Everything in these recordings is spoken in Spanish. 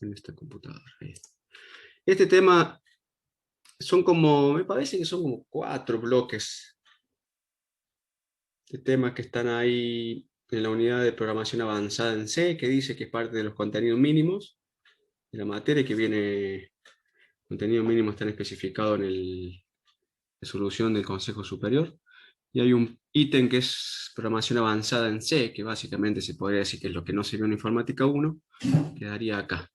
en esta computadora. Ahí. Este tema son como, me parece que son como 4 bloques de temas que están ahí en la unidad de programación avanzada en C, que dice que es parte de los contenidos mínimos de la materia, que viene, contenidos mínimos están especificados en la resolución del Consejo Superior. Y hay un ítem que es programación avanzada en C, que básicamente se podría decir que es lo que no se vio en Informática 1, quedaría acá.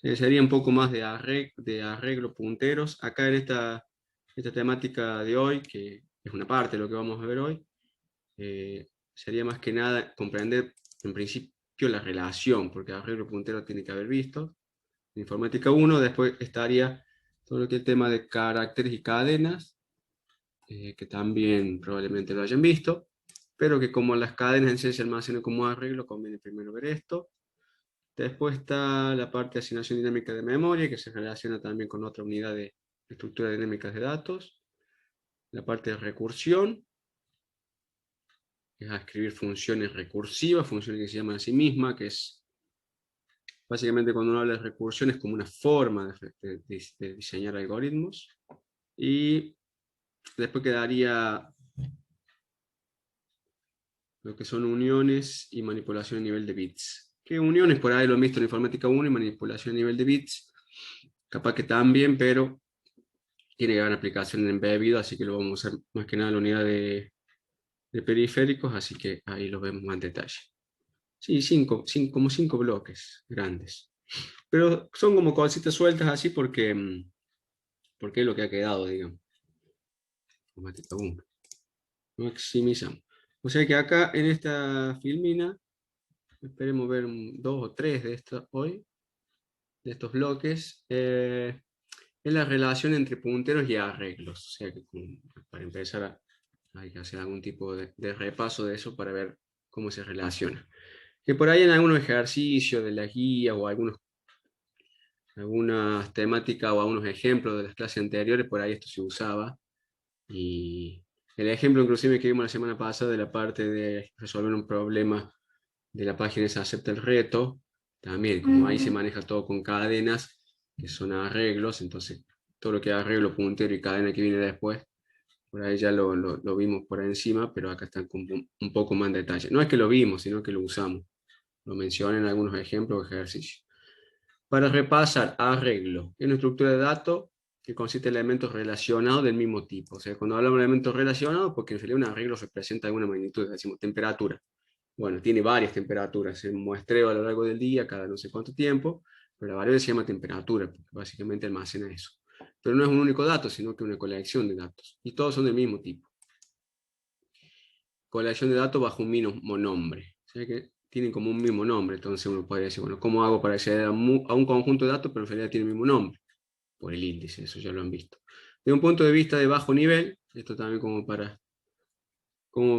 Sería un poco más de arreglo punteros. Acá en esta temática de hoy, que es una parte de lo que vamos a ver hoy, sería más que nada comprender en principio la relación, porque arreglo puntero tiene que haber visto. En Informática 1, después estaría todo lo que es el tema de caracteres y cadenas, que también probablemente lo hayan visto, pero que como las cadenas en sí se almacenan como arreglo, conviene primero ver esto. Después está la parte de asignación dinámica de memoria, que se relaciona también con otra unidad de estructura dinámica de datos. La parte de recursión, que es a escribir funciones recursivas, funciones que se llaman a sí mismas, que es básicamente cuando uno habla de recursión es como una forma de diseñar algoritmos. Y después quedaría lo que son uniones y manipulación a nivel de bits. Que uniones por ahí lo han visto en Informática 1 y manipulación a nivel de bits, capaz que también, pero tiene gran aplicación en embebido, así que lo vamos a usar más que nada en la unidad de periféricos, así que ahí lo vemos más en detalle. Sí, como 5 bloques grandes. Pero son como cositas sueltas así porque es lo que ha quedado, digamos. Informática 1. Maximizamos. O sea que acá en esta filmina, esperemos ver 2 o 3 de estos hoy, de estos bloques, es la relación entre punteros y arreglos. O sea que para empezar hay que hacer algún tipo de repaso de eso para ver cómo se relaciona. Que por ahí en algunos ejercicios de la guía o algunas temáticas o algunos ejemplos de las clases anteriores, por ahí esto se usaba. Y el ejemplo inclusive que vimos la semana pasada de la parte de resolver un problema de la página se acepta el reto, también como ahí se maneja todo con cadenas, que son arreglos, entonces todo lo que es arreglo, puntero y cadena que viene después, por ahí ya lo vimos por encima, pero acá está un poco más en detalle. No es que lo vimos, sino que lo usamos. Lo mencioné en algunos ejemplos o ejercicios. Para repasar, arreglo. Es una estructura de datos que consiste en elementos relacionados del mismo tipo. O sea, cuando hablamos de elementos relacionados, porque en realidad un arreglo representa alguna magnitud, decimos temperatura. Bueno, tiene varias temperaturas, se muestreo a lo largo del día, cada no sé cuánto tiempo, pero la variable se llama temperatura, porque básicamente almacena eso. Pero no es un único dato, sino que una colección de datos. Y todos son del mismo tipo. Colección de datos bajo un mismo nombre. O sea que tienen como un mismo nombre. Entonces uno podría decir, bueno, ¿cómo hago para acceder a un conjunto de datos, pero en realidad tiene el mismo nombre? Por el índice, eso ya lo han visto. De un punto de vista de bajo nivel, esto también como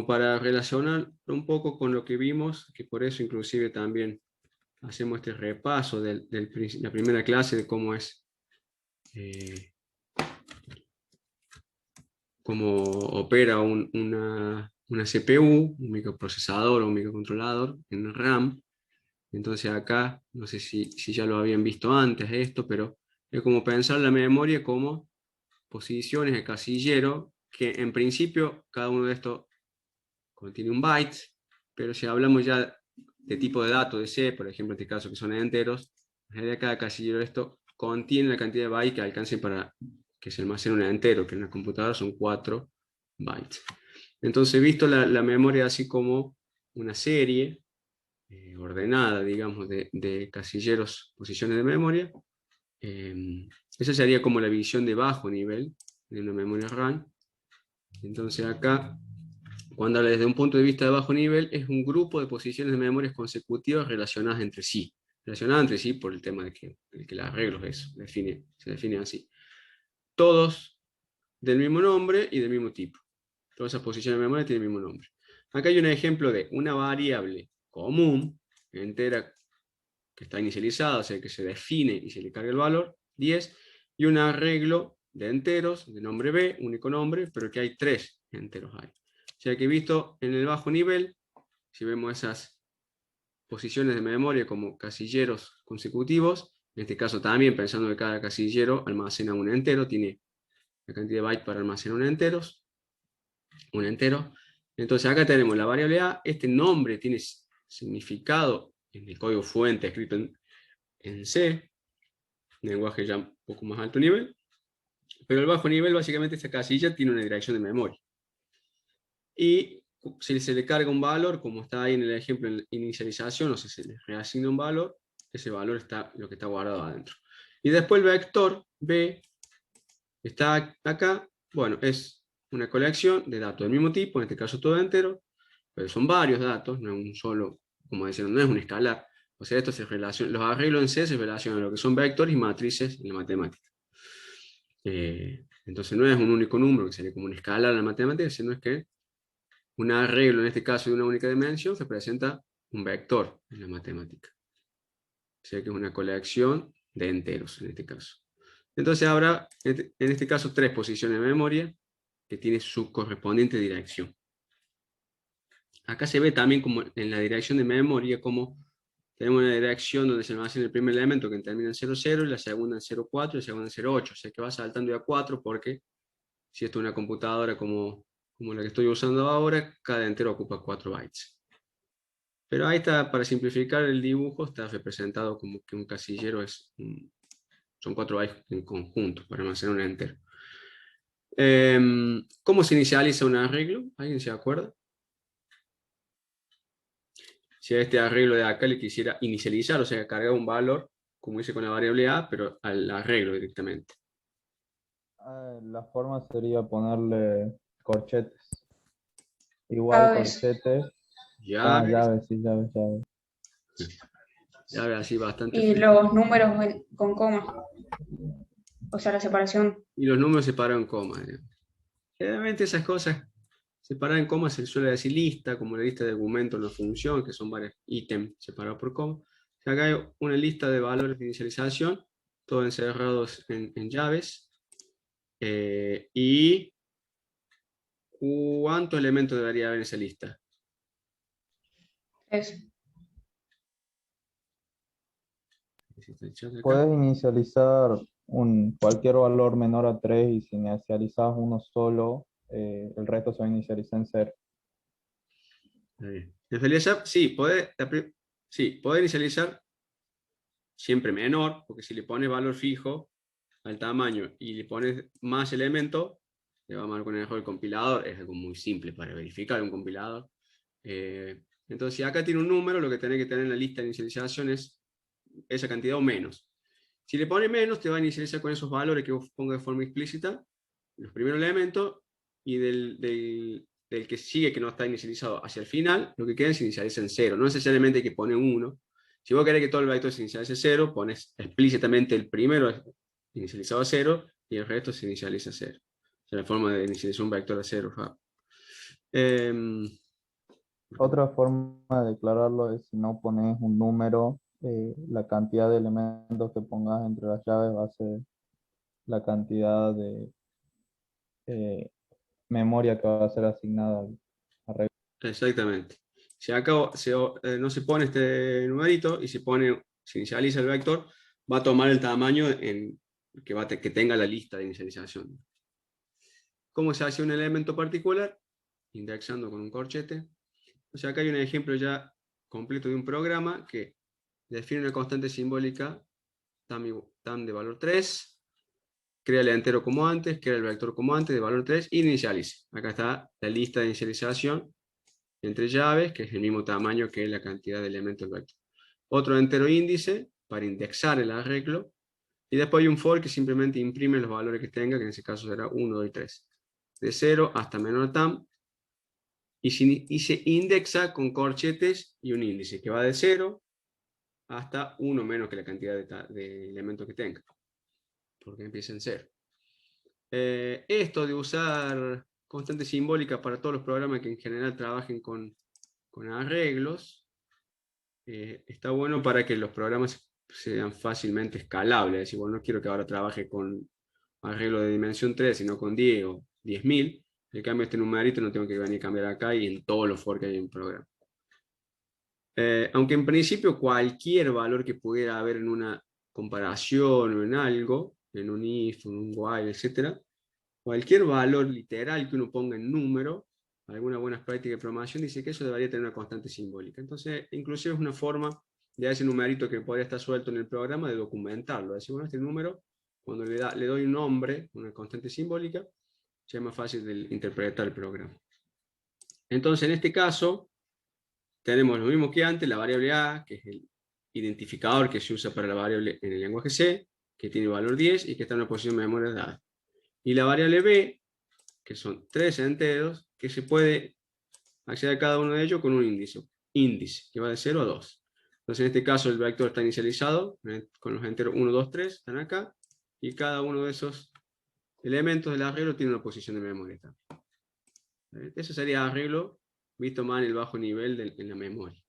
para relacionar un poco con lo que vimos, que por eso inclusive también hacemos este repaso de la primera clase de cómo es, cómo opera una CPU, un microprocesador o un microcontrolador en RAM. Entonces acá, no sé si ya lo habían visto antes esto, pero es como pensar la memoria como posiciones de casillero, que en principio cada uno de estos contiene un byte, pero si hablamos ya de tipo de datos de C, por ejemplo en este caso que son enteros, en realidad cada casillero de esto contiene la cantidad de bytes que alcance para que se almacene un entero, que en la computadora son 4 bytes. Entonces, visto la memoria así como una serie ordenada, digamos, de casilleros, posiciones de memoria, esa sería como la visión de bajo nivel de una memoria RAM. Entonces acá, cuando habla desde un punto de vista de bajo nivel, es un grupo de posiciones de memorias consecutivas relacionadas entre sí. Relacionadas entre sí por el tema de que el arreglo es eso, se define así. Todos del mismo nombre y del mismo tipo. Todas esas posiciones de memoria tienen el mismo nombre. Acá hay un ejemplo de una variable común, entera, que está inicializada, o sea que se define y se le carga el valor, 10, y un arreglo de enteros, de nombre B, único nombre, pero que hay 3 enteros ahí. O sea que visto en el bajo nivel, si vemos esas posiciones de memoria como casilleros consecutivos, En este caso también, pensando que cada casillero almacena un entero, tiene la cantidad de bytes para almacenar un entero. Entonces acá tenemos la variable A, este nombre tiene significado en el código fuente escrito en C, lenguaje ya un poco más alto nivel, pero el bajo nivel básicamente esta casilla tiene una dirección de memoria. Y si se le carga un valor, como está ahí en el ejemplo en inicialización, o si se le reasigna un valor, ese valor está lo que está guardado adentro. Y después el vector B está acá, bueno, es una colección de datos del mismo tipo, en este caso todo entero, pero son varios datos, no es un solo, como decían, no es un escalar. O sea, esto se relaciona, los arreglos en C se relacionan a lo que son vectores y matrices en la matemática. Entonces no es un único número que sería como un escalar en la matemática, sino es que un arreglo, en este caso de una única dimensión, representa un vector en la matemática. O sea que es una colección de enteros en este caso. Entonces habrá, en este caso, 3 posiciones de memoria que tiene su correspondiente dirección. Acá se ve también como en la dirección de memoria, como tenemos una dirección donde se almacena el primer elemento que termina en 00, y la segunda en 04 y la segunda en 08. O sea que va saltando de a 4 porque si esto es una computadora como la que estoy usando ahora, cada entero ocupa 4 bytes. Pero ahí está, para simplificar el dibujo, está representado como que un casillero son 4 bytes en conjunto para almacenar un entero. ¿Cómo se inicializa un arreglo? ¿Alguien se acuerda? Si a este arreglo de acá le quisiera inicializar, o sea, cargar un valor, como hice con la variable A, pero al arreglo directamente. La forma sería ponerle corchetes. Igual Llaves. corchetes. Llaves, Llaves, sí, llaves, llaves. llaves así bastante Y frío. los números con coma. O sea, la separación. Y los números separados en coma. Generalmente esas cosas separadas en coma se suele decir lista, como la lista de argumentos en una función, que son varios ítems separados por coma. Acá hay una lista de valores de inicialización, todos encerrados en llaves. ¿Y cuántos elementos debería haber en esa lista? Es. Puedes inicializar cualquier valor menor a 3 y si inicializas uno solo, el resto se va a inicializar en 0. En realidad, sí, puede inicializar siempre menor, porque si le pones valor fijo al tamaño y le pones más elementos, le va a marcar un error el compilador. Es algo muy simple para verificar un compilador. Entonces, si acá tiene un número, lo que tiene que tener en la lista de inicialización es esa cantidad o menos. Si le pones menos, te va a inicializar con esos valores que vos pongas de forma explícita, los primeros elementos, y del que sigue que no está inicializado hacia el final, lo que queda es inicializa en 0. No necesariamente hay que poner 1. Si vos querés que todo el vector se inicialice 0, pones explícitamente el primero inicializado a 0 y el resto se inicializa a 0. O sea, la forma de inicializar un vector a 0. Otra forma de declararlo es si no pones un número, la cantidad de elementos que pongas entre las llaves va a ser la cantidad de eh, memoria que va a ser asignada al arreglo. Exactamente. Si acá no se pone este numerito y se inicializa el vector, va a tomar el tamaño que tenga la lista de inicialización. ¿Cómo se hace un elemento particular? Indexando con un corchete. O sea, acá hay un ejemplo ya completo de un programa que define una constante simbólica tam de valor 3, crea el entero como antes, crea el vector como antes de valor 3 y inicializa. Acá está la lista de inicialización entre llaves, que es el mismo tamaño que la cantidad de elementos del vector. Otro entero índice para indexar el arreglo. Y después hay un for que simplemente imprime los valores que tenga, que en ese caso será 1, 2 y 3. De 0 hasta menor tam. Y se indexa con corchetes y un índice, que va de 0 hasta 1 menos que la cantidad de elementos que tenga. Porque empieza en 0. Esto de usar constante simbólica para todos los programas que en general trabajen con arreglos, está bueno para que los programas sean fácilmente escalables. Es decir, bueno, no quiero que ahora trabaje con arreglo de dimensión 3, sino con 10 o 10.000. Le cambio este numerito, no tengo que venir a cambiar acá y en todos los for que hay en un programa. Aunque en principio cualquier valor que pudiera haber en una comparación o en algo, en un if, en un while, etc., cualquier valor literal que uno ponga en número, algunas buenas prácticas de programación dice que eso debería tener una constante simbólica. Entonces, inclusive es una forma de ese numerito que podría estar suelto en el programa de documentarlo. Decir, bueno, este número, cuando le doy un nombre, una constante simbólica, ya es más fácil de interpretar el programa. Entonces, en este caso, tenemos lo mismo que antes, la variable A, que es el identificador que se usa para la variable en el lenguaje C, que tiene valor 10 y que está en una posición de memoria dada. Y la variable B, que son 3 enteros, que se puede acceder a cada uno de ellos con un índice, que va de 0 a 2. Entonces, en este caso, el vector está inicializado con los enteros 1, 2, 3, están acá, y cada uno de esos elementos del arreglo tiene una posición de memoria también. Eso sería arreglo visto más en el bajo nivel en la memoria.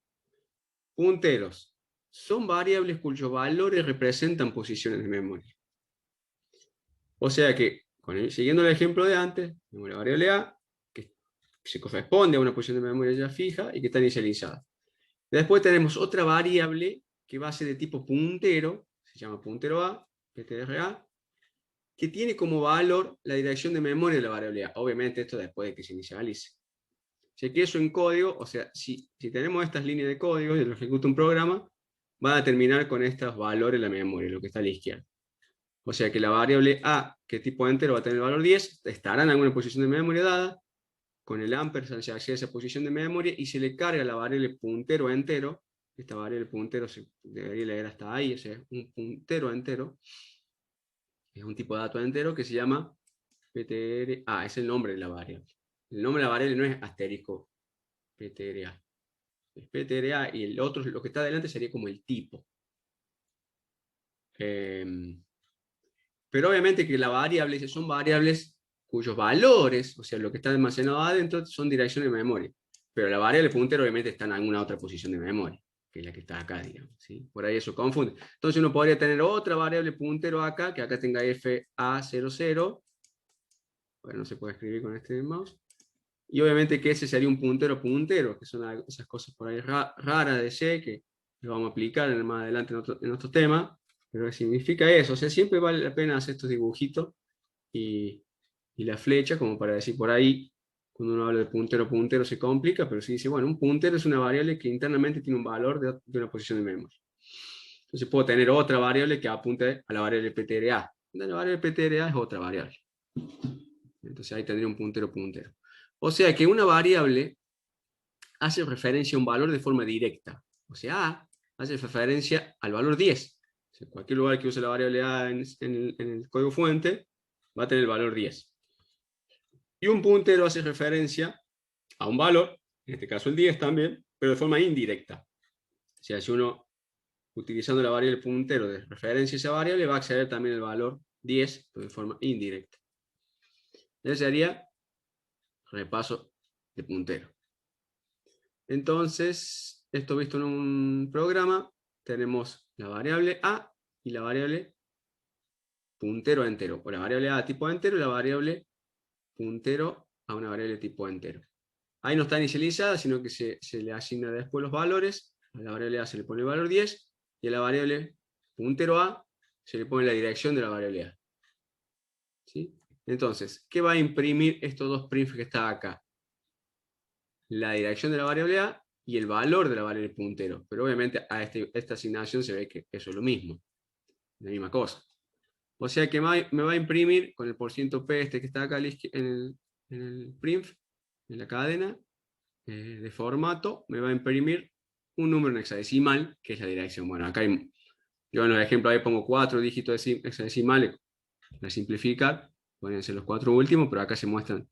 Punteros. Son variables cuyos valores representan posiciones de memoria. O sea que, siguiendo el ejemplo de antes, tenemos la variable A, que se corresponde a una posición de memoria ya fija y que está inicializada. Después tenemos otra variable que va a ser de tipo puntero, se llama puntero A, PTRA, que tiene como valor la dirección de memoria de la variable A. Obviamente esto después de que se inicialice. Si que eso en código, o sea, si tenemos estas líneas de código y lo ejecuta un programa, va a terminar con estos valores en la memoria, lo que está a la izquierda. O sea que la variable A, que es tipo entero, va a tener el valor 10, estará en alguna posición de memoria dada, con el ampersand se accede a esa posición de memoria y se le carga la variable puntero entero. Esta variable puntero se debería leer hasta ahí, o sea, es un puntero entero. Es un tipo de dato entero que se llama PTR. Es el nombre de la variable. El nombre de la variable no es asterisco PTRA. Es PTRA y el otro, lo que está adelante, sería como el tipo. Pero obviamente que las variables son variables cuyos valores, o sea, lo que está almacenado adentro, son direcciones de memoria. Pero la variable puntero obviamente está en alguna otra posición de memoria, que es la que está acá, digamos. ¿Sí? Por ahí eso confunde. Entonces uno podría tener otra variable puntero acá, que acá tenga FA00. Bueno, no se puede escribir con este mouse. Y obviamente que ese sería un puntero puntero, que son esas cosas por ahí raras de C, que lo vamos a aplicar más adelante en otro tema. Pero significa eso, o sea, siempre vale la pena hacer estos dibujitos y la flecha, como para decir por ahí, cuando uno habla de puntero puntero se complica, pero si dice, bueno, un puntero es una variable que internamente tiene un valor de una posición de memoria. Entonces puedo tener otra variable que apunte a la variable PTRA. La variable PTRA es otra variable. Entonces ahí tendría un puntero puntero. O sea que una variable hace referencia a un valor de forma directa. O sea, A hace referencia al valor 10. O sea, cualquier lugar que use la variable A en el código fuente va a tener el valor 10. Y un puntero hace referencia a un valor, en este caso el 10 también, pero de forma indirecta. O sea, si uno, utilizando la variable puntero de referencia a esa variable, va a acceder también al valor 10, pero de forma indirecta. Ese sería repaso de puntero. Entonces, esto visto en un programa, tenemos la variable A y la variable puntero a entero, o la variable A tipo entero y la variable puntero a una variable tipo entero. Ahí no está inicializada, sino que se le asigna después los valores. A la variable A se le pone el valor 10 y a la variable puntero A se le pone la dirección de la variable A. ¿Sí? Entonces, ¿qué va a imprimir estos dos primos que están acá? La dirección de la variable A y el valor de la variable puntero. Pero obviamente a esta asignación se ve que eso es lo mismo, la misma cosa. O sea que me va a imprimir con el %P este que está acá en el print, en la cadena de formato, me va a imprimir un número en hexadecimal, que es la dirección. Bueno, acá yo en el ejemplo ahí pongo 4 dígitos hexadecimales, para simplificar, pueden ser los 4 últimos, pero acá se muestran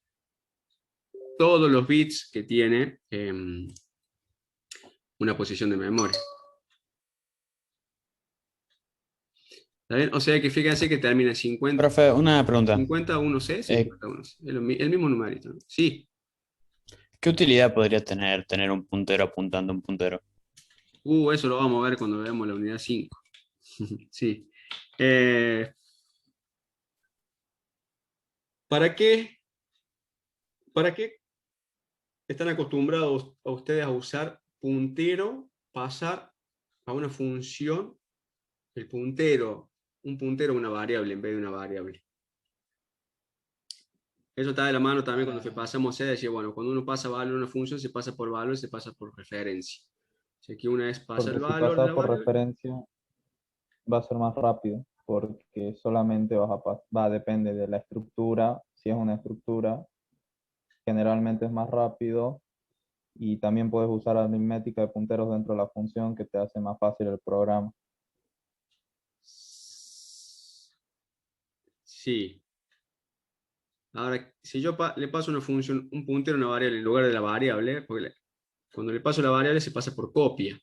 todos los bits que tiene una posición de memoria. ¿Está bien? O sea que fíjense que termina en 50. Profe, una pregunta. 51C, 51C. El mismo numerito, ¿no? Sí. ¿Qué utilidad podría tener un puntero apuntando a un puntero? Eso lo vamos a ver cuando veamos la unidad 5. Sí. ¿Para qué están acostumbrados a ustedes a usar puntero, pasar a una función el puntero, un puntero a una variable en vez de una variable. Eso está de la mano también cuando pasamos C, decía, bueno, cuando uno pasa valor a una función, se pasa por valor, se pasa por referencia. O sea, aquí una vez pasa el Porque si valor de pasas la por variable. referencia va a ser más rápido, porque solamente depende de la estructura. Si es una estructura, generalmente es más rápido, y también puedes usar aritmética de punteros dentro de la función que te hace más fácil el programa. Sí. Ahora, si yo le paso una función, un puntero a una variable en lugar de la variable, porque cuando le paso la variable se pasa por copia.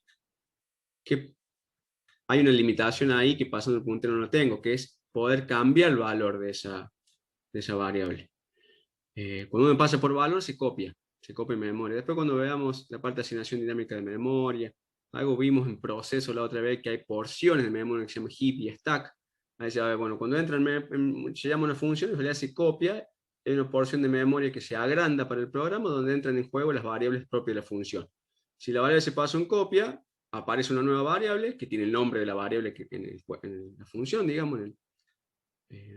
Que hay una limitación ahí que pasando el puntero no lo tengo, que es poder cambiar el valor de esa variable. Cuando uno pasa por valor, se copia en memoria. Después cuando veamos la parte de asignación dinámica de memoria, algo vimos en proceso la otra vez, que hay porciones de memoria que se llama heap y stack. Ahí se va, bueno, cuando entra se llama una función, en realidad se copia, hay una porción de memoria que se agranda para el programa, donde entran en juego las variables propias de la función. Si la variable se pasa en copia, aparece una nueva variable que tiene el nombre de la variable que en la función, digamos, en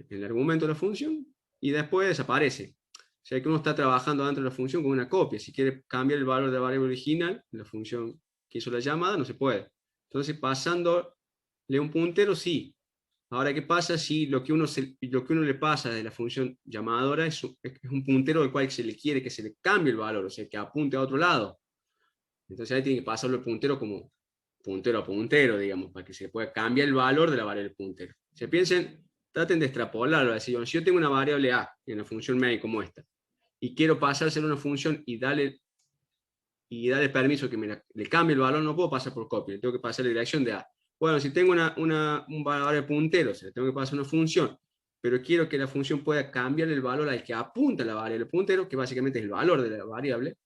el argumento de la función, y después desaparece. O sea que uno está trabajando dentro de la función con una copia. Si quiere cambiar el valor de la variable original, la función que hizo la llamada, no se puede. Entonces, pasándole un puntero, sí. Ahora, ¿qué pasa si lo que uno le pasa de la función llamadora es un puntero al cual se le quiere que se le cambie el valor, o sea, que apunte a otro lado? Entonces ahí tiene que pasarlo el puntero como puntero a puntero, digamos, para que se pueda cambiar el valor de la variable puntero. Se piensen, traten de extrapolarlo, decir, bueno, si yo tengo una variable A en la función main como esta, y quiero pasársela a una función y darle permiso que le cambie el valor, no puedo pasar por copia, le tengo que pasar la dirección de A. Bueno, si tengo un variable puntero, se le tengo que pasar una función, pero quiero que la función pueda cambiar el valor al que apunta la variable puntero, que básicamente es el valor de la variable,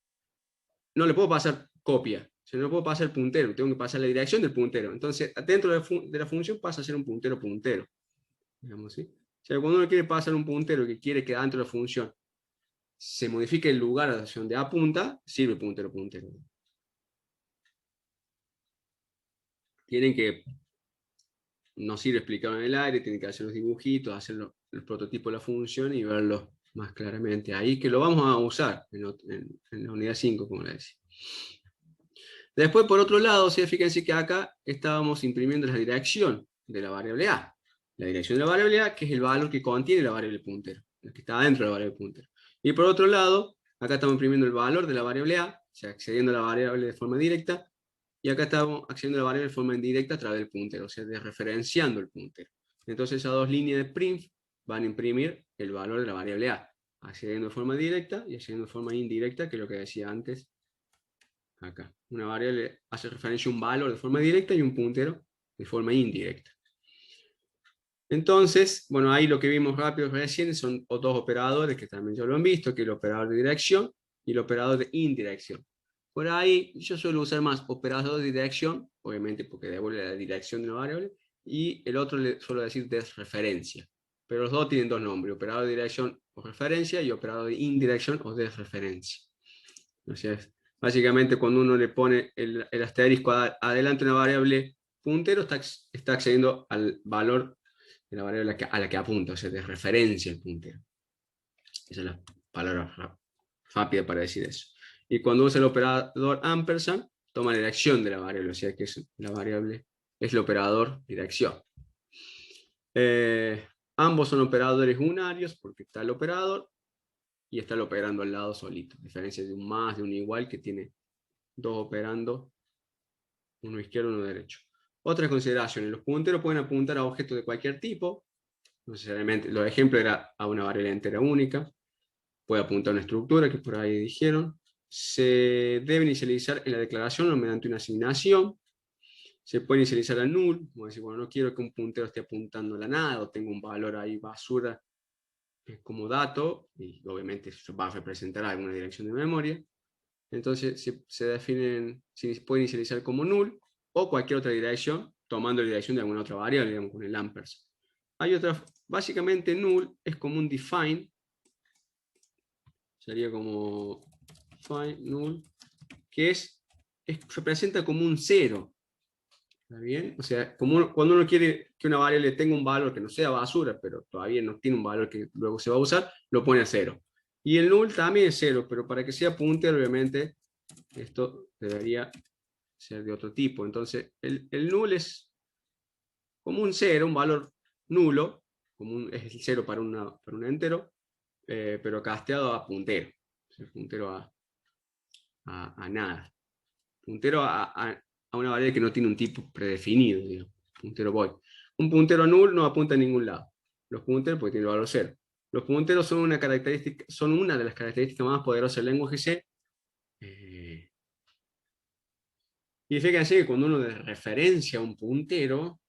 no le puedo pasar copia, si no le puedo pasar el puntero, tengo que pasar la dirección del puntero. Entonces, dentro de la función pasa a ser un puntero puntero. Digamos, ¿sí? O sea, cuando uno quiere pasar un puntero que quiere que dentro de la función se modifique el lugar a donde apunta, sirve puntero puntero. Tienen que, no sirve explicarlo en el aire, tienen que hacer los dibujitos, hacer el prototipo de la función y verlo más claramente ahí, que lo vamos a usar en la unidad 5, como le decía. Después, por otro lado, fíjense que acá estábamos imprimiendo la dirección de la variable A. La dirección de la variable A, que es el valor que contiene la variable puntero, el que está dentro de la variable puntero. Y por otro lado, acá estamos imprimiendo el valor de la variable A, o sea, accediendo a la variable de forma directa, y acá estamos accediendo a la variable de forma indirecta a través del puntero, o sea, desreferenciando el puntero. Entonces, esas dos líneas de print van a imprimir el valor de la variable A, accediendo de forma directa y accediendo de forma indirecta, que es lo que decía antes acá. Una variable hace referencia a un valor de forma directa y un puntero de forma indirecta. Entonces, bueno, ahí lo que vimos rápido recién son dos operadores que también ya lo han visto, que es el operador de dirección y el operador de indirección. Por ahí yo suelo usar más operador de dirección, obviamente porque devuelve la dirección de una variable, y el otro le suelo decir desreferencia. Pero los dos tienen dos nombres, operador de dirección o referencia y operador de indirección o desreferencia. O sea, básicamente cuando uno le pone el asterisco adelante una variable puntero, está accediendo al valor de la variable a la que apunta, o sea, de referencia el puntero. Esa es la palabra rápida para decir eso. Y cuando usa el operador ampersand, toma la dirección de la variable, o sea que la variable es el operador dirección. Ambos son operadores unarios porque está el operador y está el operando al lado solito, a diferencia de un más, de un igual que tiene dos operando, uno izquierdo y uno derecho. Otras consideraciones, los punteros pueden apuntar a objetos de cualquier tipo, no necesariamente, los ejemplos era a una variable entera única, puede apuntar a una estructura que por ahí dijeron, se debe inicializar en la declaración o mediante una asignación, se puede inicializar a null, como decir, bueno, no quiero que un puntero esté apuntando a la nada, o tenga un valor ahí basura como dato, y obviamente eso va a representar alguna dirección de memoria. Entonces se puede inicializar como null o cualquier otra dirección, tomando la dirección de alguna otra variable, digamos con el ampersand. Hay otra, básicamente null es como un define, sería como define null, que representa como un cero. ¿Está bien? O sea, cuando uno quiere que una variable tenga un valor que no sea basura, pero todavía no tiene un valor que luego se va a usar, lo pone a 0. Y el null también es 0, pero para que sea puntero, obviamente, esto debería ser de otro tipo. Entonces, el null es como un 0, un valor nulo, es el 0 para un entero, pero casteado a puntero. O sea, puntero a nada. Puntero a una variable que no tiene un tipo predefinido, digamos. Puntero void. Un puntero null no apunta a ningún lado. Los punteros, porque tienen el valor 0. Los punteros son una de las características más poderosas del lenguaje C. Y fíjense que cuando uno referencia un puntero,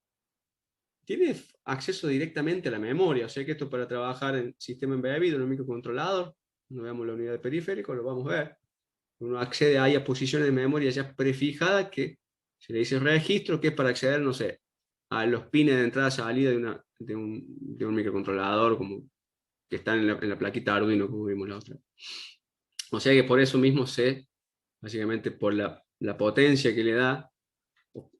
tiene acceso directamente a la memoria. O sea que esto para trabajar en sistema embebido, en un microcontrolador, no veamos la unidad de periférico, lo vamos a ver. Uno accede ahí a posiciones de memoria ya prefijadas que se le dice registro, que es para acceder, no sé, a los pines de entrada y salida de un microcontrolador como que están en la plaquita Arduino, como vimos la otra. O sea que por eso mismo sé, básicamente por la potencia que le da,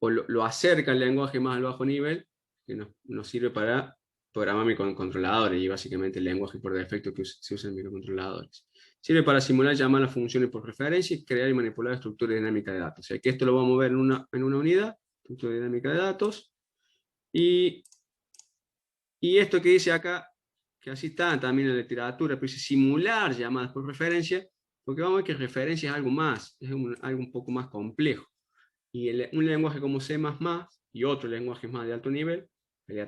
o lo acerca el lenguaje más al bajo nivel, que nos sirve para programar microcontroladores, y básicamente el lenguaje por defecto que se usa en microcontroladores. Sirve para simular llamadas a funciones por referencia y crear y manipular estructuras dinámicas de datos. O sea que esto lo vamos a ver en una unidad, estructura dinámica de datos. Y esto que dice acá, que así está también en la literatura, pero dice simular llamadas por referencia, porque vamos a ver que referencia es algo más, es algo un poco más complejo. Y un lenguaje como C++ y otros lenguajes más de alto nivel,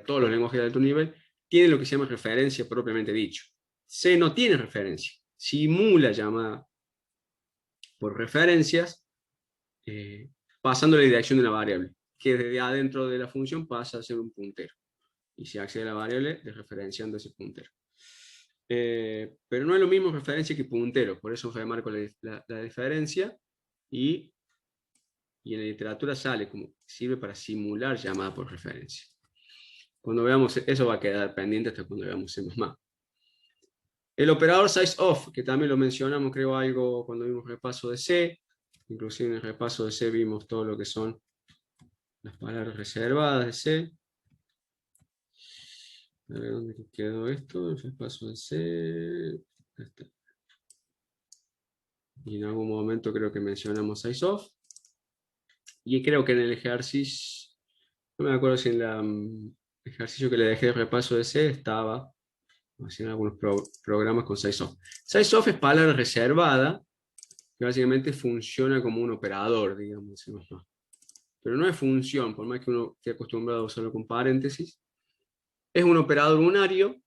todos los lenguajes de alto nivel, tienen lo que se llama referencia propiamente dicho. C no tiene referencia, simula llamada por referencias, pasando la dirección de una variable, que desde adentro de la función pasa a ser un puntero. Y se accede a la variable referenciando ese puntero. Pero no es lo mismo referencia que puntero, por eso remarco la diferencia, y en la literatura sale como sirve para simular llamada por referencia. Cuando veamos, eso va a quedar pendiente hasta cuando veamos C++. El operador sizeof, que también lo mencionamos, creo algo cuando vimos repaso de C, inclusive en el repaso de C vimos todo lo que son las palabras reservadas de C. A ver dónde quedó esto, el repaso de C. Está. Y en algún momento creo que mencionamos sizeof. Y creo que en el ejercicio, no me acuerdo si en el ejercicio que le dejé de repaso de C estaba haciendo algunos programas con sizeof. Sizeof es palabra reservada, que básicamente funciona como un operador, digamos. Pero no es función, por más que uno esté acostumbrado a usarlo con paréntesis. Es un operador unario,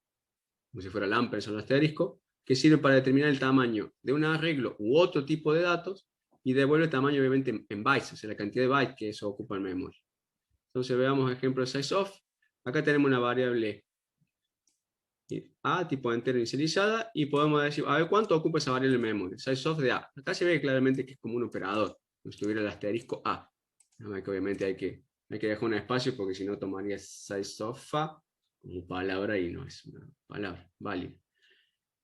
como si fuera el ampersand o el asterisco, que sirve para determinar el tamaño de un arreglo u otro tipo de datos, y devuelve el tamaño obviamente en bytes, o sea, la cantidad de bytes que eso ocupa en memoria. Entonces veamos ejemplo de sizeof. Acá tenemos una variable A, tipo entero inicializada, y podemos decir, a ver cuánto ocupa esa variable en memoria. Sizeof de A. Acá se ve claramente que es como un operador, como si tuviera el asterisco A. Que obviamente hay que dejar un espacio porque si no tomaría sizeof como palabra y no es una palabra válida.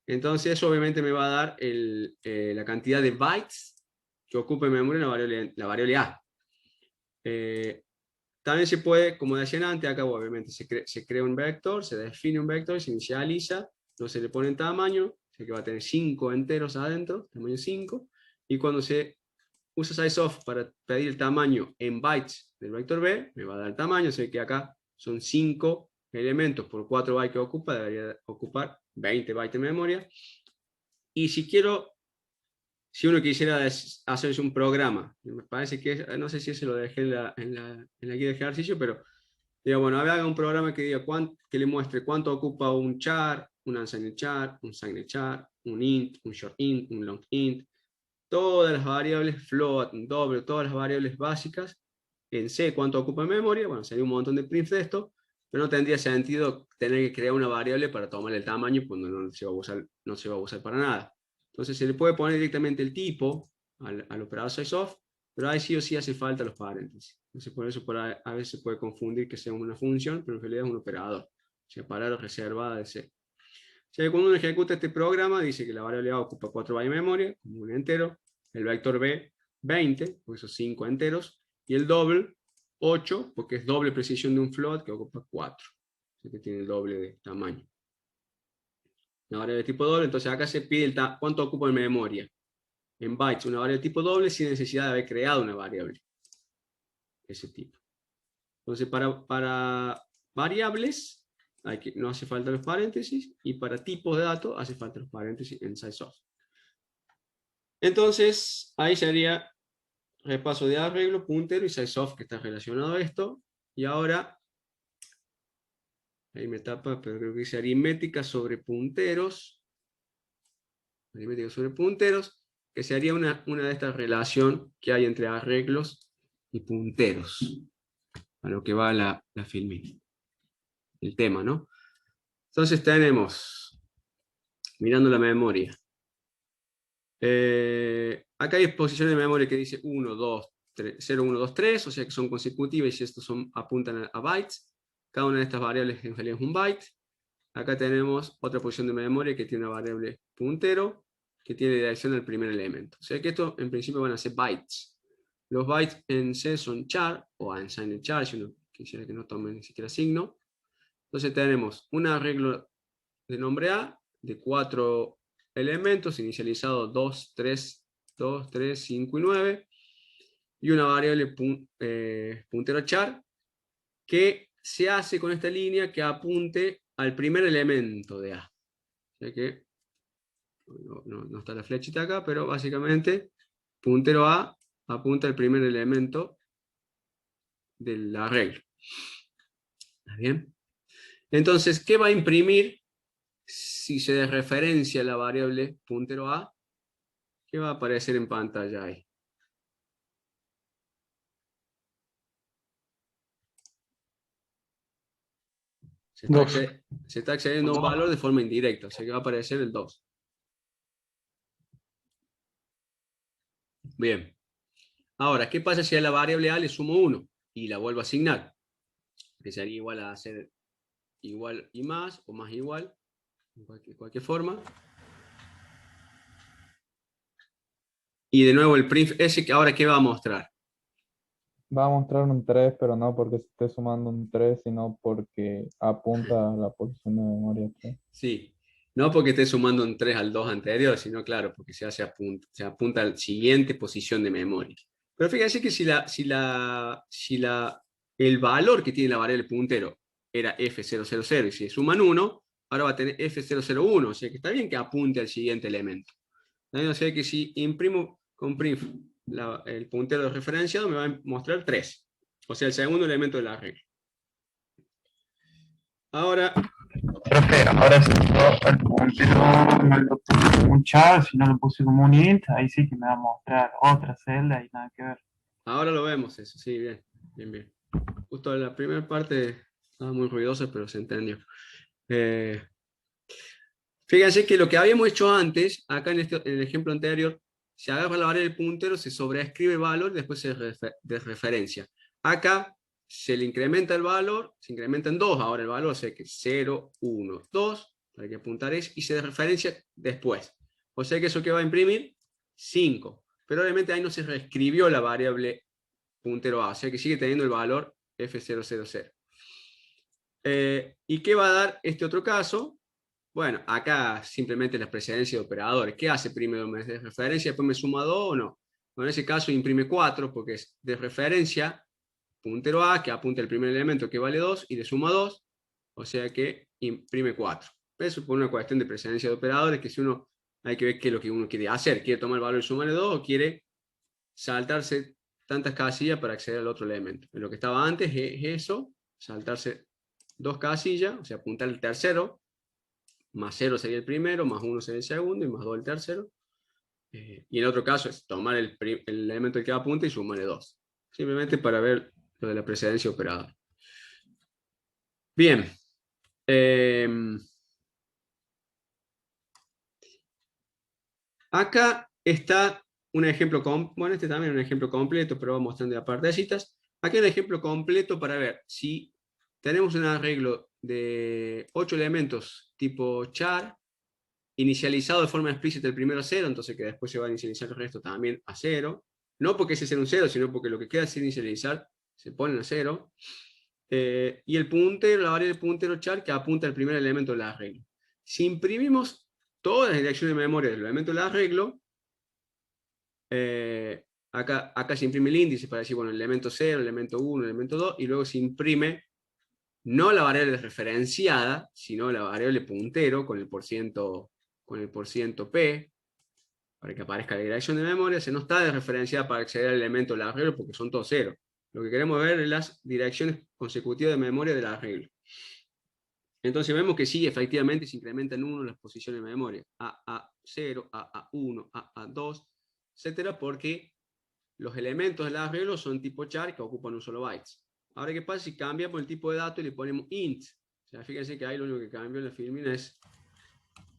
Entonces eso obviamente me va a dar la cantidad de bytes que ocupa en memoria la variable A. También se puede, como decía antes, acá obviamente se crea un vector, se define un vector, se inicializa, no se le pone en tamaño, o sea que va a tener 5 enteros adentro, tamaño 5, y cuando se usa sizeof para pedir el tamaño en bytes del vector B, me va a dar el tamaño, o sea que acá son 5 elementos por 4 bytes que ocupa, debería ocupar 20 bytes de memoria. Y si uno quisiera hacerse un programa, me parece que, no sé si se lo dejé en la guía de ejercicio, pero digo, bueno, haga un programa que diga que le muestre cuánto ocupa un char, un unsigned char, un signed char, un int, un short int, un long int, todas las variables, float, doble, todas las variables básicas en C, cuánto ocupa en memoria. Bueno, sería un montón de prints de esto, pero no tendría sentido tener que crear una variable para tomar el tamaño cuando no se va a usar para nada. Entonces se le puede poner directamente el tipo al operador sizeof, pero ahí sí o sí hace falta los paréntesis. Entonces por eso a veces se puede confundir que sea una función, pero en realidad es un operador. O sea, palabra reservada de C. O sea, cuando uno ejecuta este programa, dice que la variable A ocupa 4 bytes de memoria, como un entero, el vector B 20, por esos 5 enteros, y el double 8, porque es doble precisión de un float que ocupa 4. Así que tiene el doble de tamaño. Una variable de tipo doble, entonces acá se pide cuánto ocupa en memoria. En bytes, una variable de tipo doble sin necesidad de haber creado una variable de ese tipo. Entonces, para variables, no hace falta los paréntesis, y para tipos de datos hace falta los paréntesis en sizeof. Entonces, ahí sería repaso de arreglo, puntero y sizeof que está relacionado a esto. Y ahora, ahí me tapa, pero creo que dice aritmética sobre punteros. Aritmética sobre punteros, que sería una de estas relaciones que hay entre arreglos y punteros, a lo que va la filmina, el tema, ¿no? Entonces tenemos, mirando la memoria, acá hay posiciones de memoria que dice 1, 2, 3, 0, 1, 2, 3, o sea que son consecutivas y estos apuntan a bytes. Cada una de estas variables en realidad es un byte. Acá tenemos otra posición de memoria que tiene una variable puntero que tiene dirección al primer elemento. O sea que esto en principio van a ser bytes. Los bytes en C son char o unsigned char, si uno quisiera que no tomen ni siquiera signo. Entonces tenemos un arreglo de nombre A de 4 elementos inicializados 2, 3, 2, 3, 5 y 9 y una variable puntero char que se hace con esta línea que apunte al primer elemento de A. O sea que no está la flechita acá, pero básicamente puntero A apunta al primer elemento del arreglo. ¿Está bien? Entonces, ¿qué va a imprimir si se desreferencia la variable puntero A? ¿Qué va a aparecer en pantalla ahí? Se está accediendo a un valor de forma indirecta, o sea que va a aparecer el 2. Bien. Ahora, ¿qué pasa si a la variable A le sumo 1 y la vuelvo a asignar? Que sería igual a hacer igual y más, o más igual, de cualquier forma. Y de nuevo el print ese, que ahora ¿qué va a mostrar? Va a mostrar un 3, pero no porque se esté sumando un 3, sino porque apunta a la posición de memoria 3. Sí, no porque esté sumando un 3 al 2 anterior, sino claro, porque se apunta a la siguiente posición de memoria. Pero fíjense que el valor que tiene la variable puntero era F000 y si suman 1, ahora va a tener F001, o sea que está bien que apunte al siguiente elemento. O sea que si imprimo con print el puntero de referenciado me va a mostrar 3, o sea el segundo elemento de la regla. Ahora, Profe, ahora si yo el puntero no lo puse como un char, si no lo puse como un int, ahí sí que me va a mostrar otra celda y nada que ver. ahora lo vemos eso, sí, bien, bien, bien. Justo en la primera parte estaba muy ruidosa, pero se entendió. Fíjense que lo que habíamos hecho antes, acá en el ejemplo anterior, se agarra la variable del puntero, se sobreescribe el valor, después se desreferencia. Acá se le incrementa el valor, se incrementa en 2 ahora el valor, o sea que 0, 1, 2, para que apuntar es, y se desreferencia después. O sea que eso que va a imprimir, 5. Pero obviamente ahí no se reescribió la variable puntero A, o sea que sigue teniendo el valor F000. ¿Y qué va a dar este otro caso? Bueno, acá simplemente la precedencia de operadores. ¿Qué hace? Primero me de referencia, después me suma 2 o no. Bueno, en ese caso imprime 4 porque es de referencia, puntero A, que apunta el primer elemento que vale 2 y le suma 2, o sea que imprime 4. Eso es por una cuestión de precedencia de operadores, que si uno, hay que ver qué es lo que uno quiere hacer. ¿Quiere tomar el valor y sumarle 2 o quiere saltarse tantas casillas para acceder al otro elemento? En lo que estaba antes es eso, saltarse 2 casillas, o sea, apuntar el tercero, más 0 sería el primero, más 1 sería el segundo y más 2 el tercero. Y en otro caso es tomar el elemento que apunta y sumarle 2. Simplemente para ver lo de la precedencia operada. Bien. Acá está un ejemplo, bueno, este también es un ejemplo completo, pero vamos mostrando a partecitas. Aquí hay un ejemplo completo para ver si tenemos un arreglo de 8 elementos tipo char, inicializado de forma explícita el primero a 0, entonces que después se va a inicializar el resto también a 0. No porque ese sea un 0, sino porque lo que queda sin inicializar se ponen a 0. Y el puntero, la variable puntero char, que apunta al primer elemento del arreglo. Si imprimimos todas las direcciones de memoria del elemento del arreglo, acá se imprime el índice para decir, bueno, el elemento 0, el elemento 1, el elemento 2, y luego se imprime no la variable referenciada, sino la variable puntero con el porciento P, para que aparezca la dirección de memoria. Se no está referenciada para acceder al elemento del arreglo porque son todos 0. Lo que queremos ver es las direcciones consecutivas de memoria del arreglo. Entonces vemos que sí, efectivamente se incrementan 1 las posiciones de memoria. AA0, AA1, AA2, etcétera, porque los elementos del arreglo son tipo char que ocupan un solo byte. Ahora, ¿qué pasa si cambiamos el tipo de dato y le ponemos int? O sea, fíjense que ahí lo único que cambió en la filmina es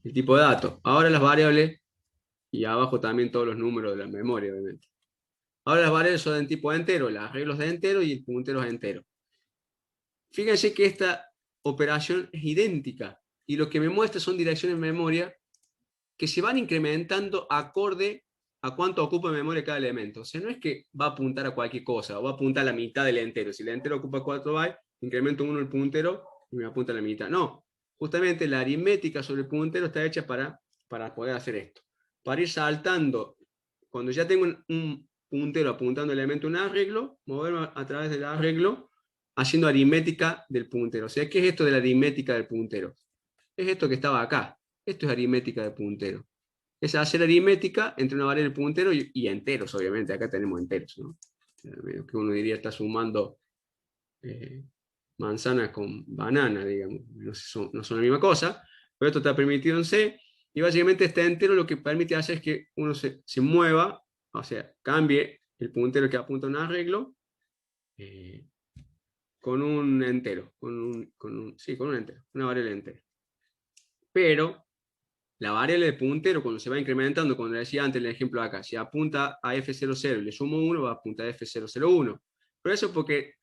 el tipo de dato. Ahora las variables, y abajo también todos los números de la memoria, obviamente. Ahora las variables son de tipo entero, el arreglo es de entero y el puntero es entero. Fíjense que esta operación es idéntica, y lo que me muestra son direcciones de memoria que se van incrementando acorde a cuánto ocupa de memoria cada elemento. O sea, no es que va a apuntar a cualquier cosa, o va a apuntar a la mitad del entero. Si el entero ocupa 4 bytes, incremento 1 el puntero y me apunta a la mitad. No, justamente la aritmética sobre el puntero está hecha para poder hacer esto. Para ir saltando, cuando ya tengo un puntero apuntando al elemento de un arreglo, moverme a través del arreglo, haciendo aritmética del puntero. O sea, ¿qué es esto de la aritmética del puntero? Es esto que estaba acá. Esto es aritmética de puntero. Es hacer aritmética entre una variable puntero y enteros, obviamente. Acá tenemos enteros, ¿no? Que uno diría está sumando manzanas con banana, digamos. No son la misma cosa, pero esto está permitido en C. Y básicamente este entero lo que permite hacer es que uno se mueva, o sea, cambie el puntero que apunta a un arreglo con un entero, con un entero, una variable entera. Pero la variable de puntero, cuando se va incrementando, cuando decía antes el ejemplo de acá, si apunta a F00 y le sumo 1, va a apuntar a F001. Pero eso es porque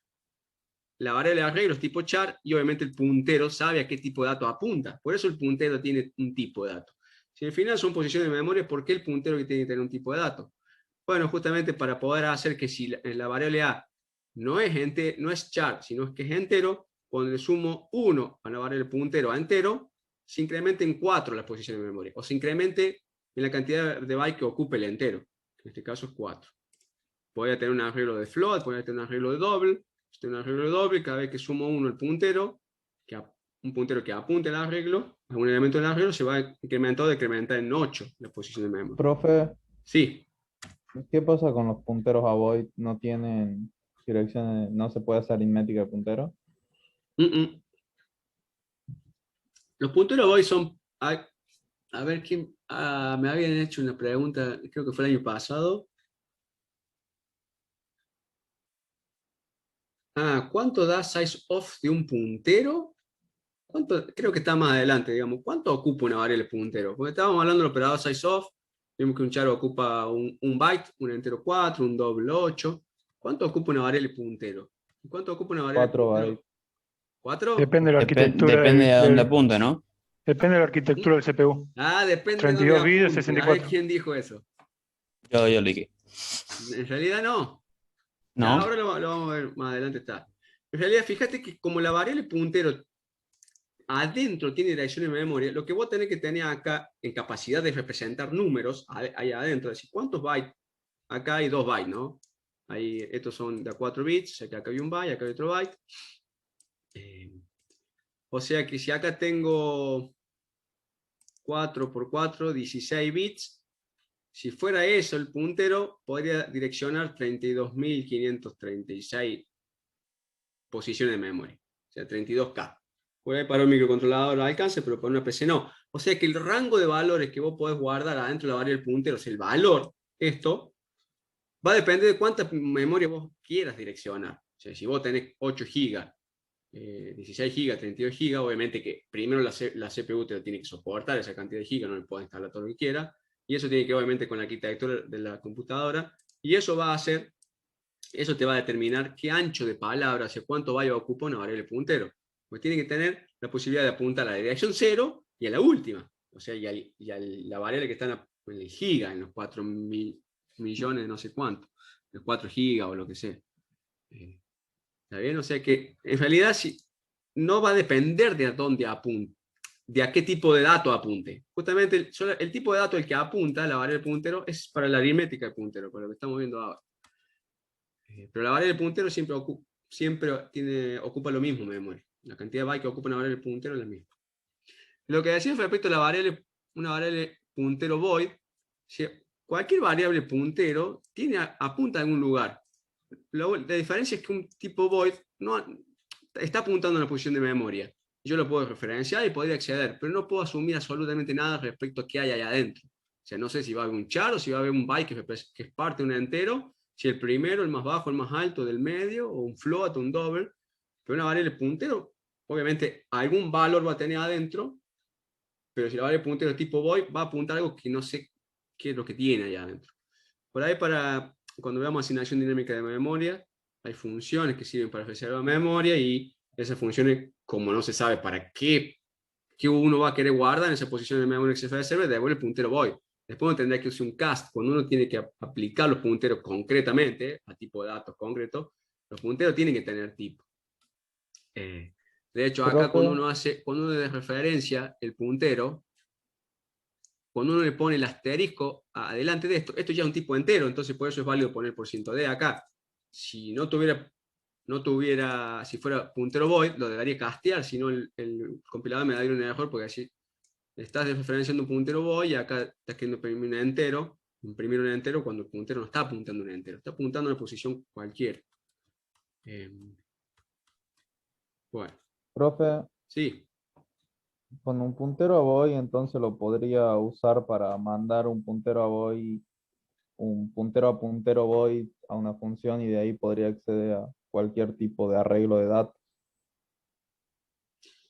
la variable de arreglo es tipo char y obviamente el puntero sabe a qué tipo de dato apunta. Por eso el puntero tiene un tipo de dato. Si al final son posiciones de memoria, ¿por qué el puntero que tiene que tener un tipo de dato? Bueno, justamente para poder hacer que si la variable A no es char, sino que es entero, cuando le sumo 1 a la variable puntero a entero, se incremente en 4 la posición de memoria, o se incremente en la cantidad de bytes que ocupe el entero, en este caso es 4. Podría tener un arreglo de float, podría tener un arreglo de doble, un arreglo de doble, cada vez que sumo 1 al puntero, un puntero que apunte al arreglo, a un elemento del arreglo, se va incrementando o decrementar en 8 la posición de memoria. Profe, Sí. ¿qué pasa con los punteros a void? ¿No tienen direcciones, no se puede hacer aritmética de puntero? Los punteros void son... A ver, ¿quién? Me habían hecho una pregunta, creo que fue el año pasado. ¿Cuánto da size off de un puntero? Creo que está más adelante, digamos. ¿Cuánto ocupa una variable puntero? Porque estábamos hablando del operador size off, vimos que un char ocupa un byte, un entero 4, un doble 8. ¿Cuánto ocupa una variable puntero? ¿Cuánto ocupa una variable 4 puntero? bytes. ¿4? Depende de la arquitectura Depende de a dónde apunta, ¿no? depende de la arquitectura del CPU. Depende de 32 dónde bits, apunte. 64. A ver quién dijo eso. Yo lo dije. En realidad no. ¿No? Ahora lo vamos a ver, más adelante está. En realidad, fíjate que como la variable puntero adentro tiene dirección de memoria, lo que vos tenés que tener acá en capacidad de representar números, ahí adentro, es decir, ¿cuántos bytes? Acá hay 2 bytes, ¿no? Ahí, estos son de a 4 bits, o sea que acá hay un byte, acá hay otro byte. O sea que si acá tengo 4 por 4, 16 bits, si fuera eso el puntero, podría direccionar 32.536 posiciones de memoria, o sea, 32K. Puede para un microcontrolador al alcance, pero para una PC no. O sea que el rango de valores que vos podés guardar adentro de la variable puntero, o sea, el valor, esto, va a depender de cuánta memoria vos quieras direccionar. O sea, si vos tenés 8 GB, 16 GB, 32 GB, obviamente que primero la CPU te lo tiene que soportar esa cantidad de GB, no le puedes instalar todo lo que quiera, y eso tiene que ver obviamente con la arquitectura de la computadora, y eso va a hacer, eso te va a determinar qué ancho de palabra, hacia cuánto byte ocupa una variable puntero. Pues tiene que tener la posibilidad de apuntar a la dirección 0 y a la última, o sea, y a la variable que está en el giga, en los 4.000 millones, no sé cuánto, los 4 gigas o lo que sea. ¿Está bien? O sea que en realidad no va a depender de a dónde apunte, de a qué tipo de dato apunte. Justamente el tipo de dato al que apunta la variable puntero es para la aritmética del puntero, para lo que estamos viendo ahora. Pero la variable puntero siempre ocupa lo mismo en memoria. La cantidad de bytes que ocupa una variable puntero es la misma. Lo que decía respecto a una variable puntero void, si cualquier variable puntero apunta a algún lugar. La diferencia es que un tipo void no está apuntando a una posición de memoria. Yo lo puedo referenciar y podría acceder, pero no puedo asumir absolutamente nada respecto a qué hay allá adentro. O sea, no sé si va a haber un char o si va a haber un byte que es parte de un entero, si el primero, el más bajo, el más alto, del medio, o un float, o un double. Pero una variable puntero, obviamente, algún valor va a tener adentro, pero si la variable puntero tipo void va a apuntar a algo que no sé qué es lo que tiene allá adentro. Por ahí, cuando veamos asignación dinámica de memoria, hay funciones que sirven para reservar memoria y esas funciones, como no se sabe para qué uno va a querer guardar en esa posición de memoria que se reserva, devuelve el puntero void. Después uno tendrá que usar un cast. Cuando uno tiene que aplicar los punteros concretamente, a tipo de datos concreto, los punteros tienen que tener tipo. De hecho, acá Profe, cuando uno desreferencia el puntero, cuando uno le pone el asterisco adelante de esto ya es un tipo entero, entonces por eso es válido poner %d acá. Si si fuera puntero void, lo debería castear, si no el compilador me daría un error, porque así estás desreferenciando un puntero void y acá estás queriendo imprimir un entero cuando el puntero no está apuntando a un entero, está apuntando a una posición cualquiera. Bueno, profe, sí. con un puntero a void, entonces lo podría usar para mandar un puntero a void, un puntero a puntero void a una función y de ahí podría acceder a cualquier tipo de arreglo de datos.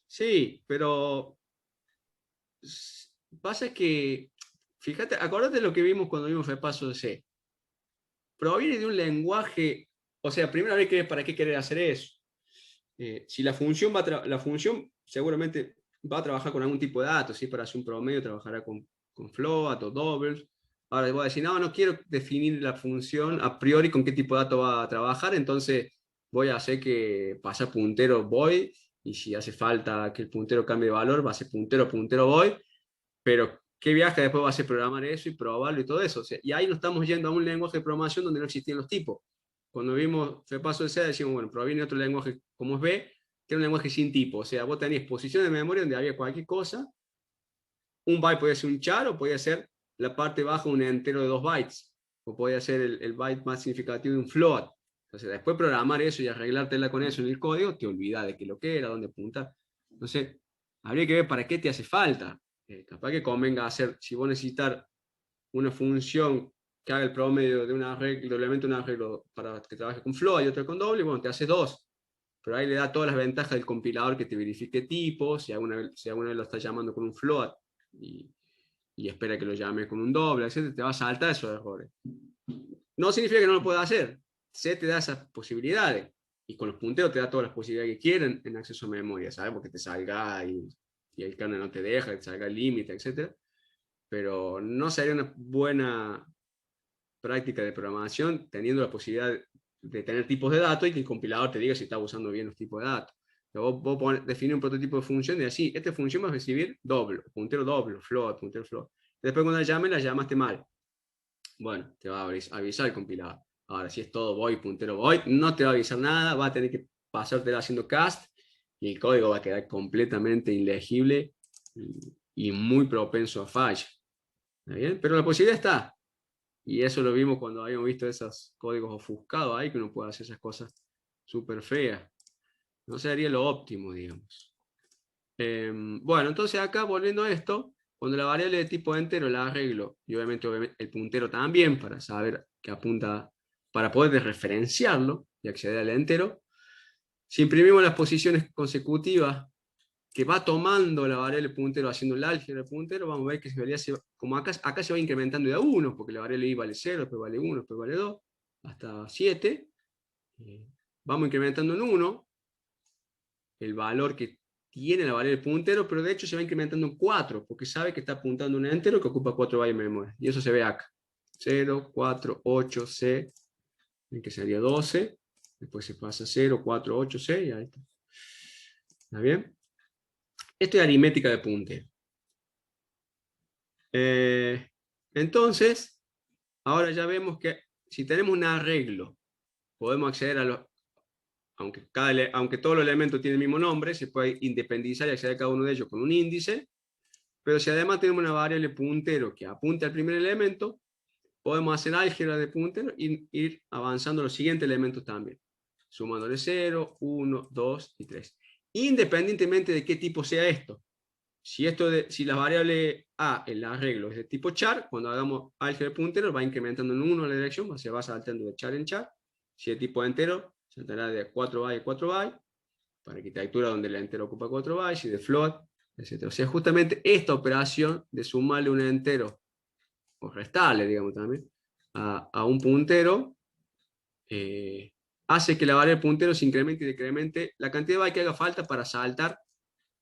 Sí, pero pasa que, fíjate, acordate de lo que vimos cuando vimos repaso de C. Proviene de un lenguaje, o sea, primero hay que ver para qué querer hacer eso. Si la función la función seguramente va a trabajar con algún tipo de datos, si para hacer un promedio trabajará con float o doubles. Ahora voy a decir, no quiero definir la función a priori con qué tipo de dato va a trabajar, entonces voy a hacer que pase puntero void, y si hace falta que el puntero cambie de valor, va a ser puntero void, pero qué viaje después va a ser programar eso y probarlo y todo eso. O sea, y ahí nos estamos yendo a un lenguaje de programación donde no existían los tipos. Cuando vimos repaso de C, decimos, bueno, proviene otro lenguaje como es B, que era un lenguaje sin tipo. O sea, vos tenías posición de memoria donde había cualquier cosa. Un byte podía ser un char o podía ser la parte baja un entero de 2 bytes. O podía ser el byte más significativo de un float. Entonces, después programar eso y arreglártela con eso en el código, te olvidas de qué lo que era, dónde apunta. Entonces, habría que ver para qué te hace falta. Capaz que convenga hacer, si vos necesitas una función que haga el promedio de un arreglo, doblemente un arreglo para que trabaje con float y otro con doble, bueno, te hace dos. Pero ahí le da todas las ventajas del compilador que te verifique tipos, si alguna vez lo está llamando con un float y espera que lo llame con un doble, etc., te va a saltar esos errores. No significa que no lo pueda hacer. C te da esas posibilidades. Y con los punteros te da todas las posibilidades que quieren en acceso a memoria, ¿sabes? Porque te salga y el kernel no te deja, que te salga el límite, etc. Pero no sería una buena práctica de programación teniendo la posibilidad de tener tipos de datos y que el compilador te diga si está usando bien los tipos de datos. Vos definís un prototipo de función y así, esta función va a recibir doble, puntero doble, float, puntero float. Después cuando la llamaste mal. Bueno, te va a avisar el compilador. Ahora, si es todo void, puntero void, no te va a avisar nada, va a tener que pasártela haciendo cast y el código va a quedar completamente ilegible y muy propenso a falla. ¿Está bien? Pero la posibilidad está. Y eso lo vimos cuando habíamos visto esos códigos ofuscados ahí, que uno puede hacer esas cosas súper feas. No sería lo óptimo, digamos. Bueno, entonces acá, volviendo a esto, cuando la variable de tipo entero la arreglo, y obviamente el puntero también, para saber que apunta, para poder referenciarlo y acceder al entero, si imprimimos las posiciones consecutivas que va tomando la variable puntero haciendo el álgebra del puntero, vamos a ver que como acá se va incrementando de a 1, porque la variable i vale 0, después vale 1, después vale 2, hasta 7. Vamos incrementando en 1 el valor que tiene la variable puntero, pero de hecho se va incrementando en 4, porque sabe que está apuntando un entero que ocupa 4 bytes de memoria. Y eso se ve acá. 0, 4, 8, C, que sería 12. Después se pasa a 0, 4, 8, 6, ahí está. ¿Está bien? Esto es aritmética de puntero. Entonces, ahora ya vemos que si tenemos un arreglo, podemos acceder a los, aunque todos los elementos tienen el mismo nombre, se puede independizar y acceder a cada uno de ellos con un índice, pero si además tenemos una variable puntero que apunta al primer elemento, podemos hacer álgebra de puntero y ir avanzando los siguientes elementos también, sumándole 0, 1, 2 y 3. Independientemente de qué tipo sea esto. Si la variable A, el arreglo, es de tipo char, cuando hagamos álgebra de punteros va incrementando en 1 la dirección, se va saltando de char en char. Si es tipo entero, saltará de 4 bytes a 4 bytes, para arquitectura donde el entero ocupa 4 bytes, y de float, etc. O sea, justamente esta operación de sumarle un entero, o restarle, digamos también, a un puntero, hace que la variable puntero se incremente y decremente la cantidad de bytes que haga falta para saltar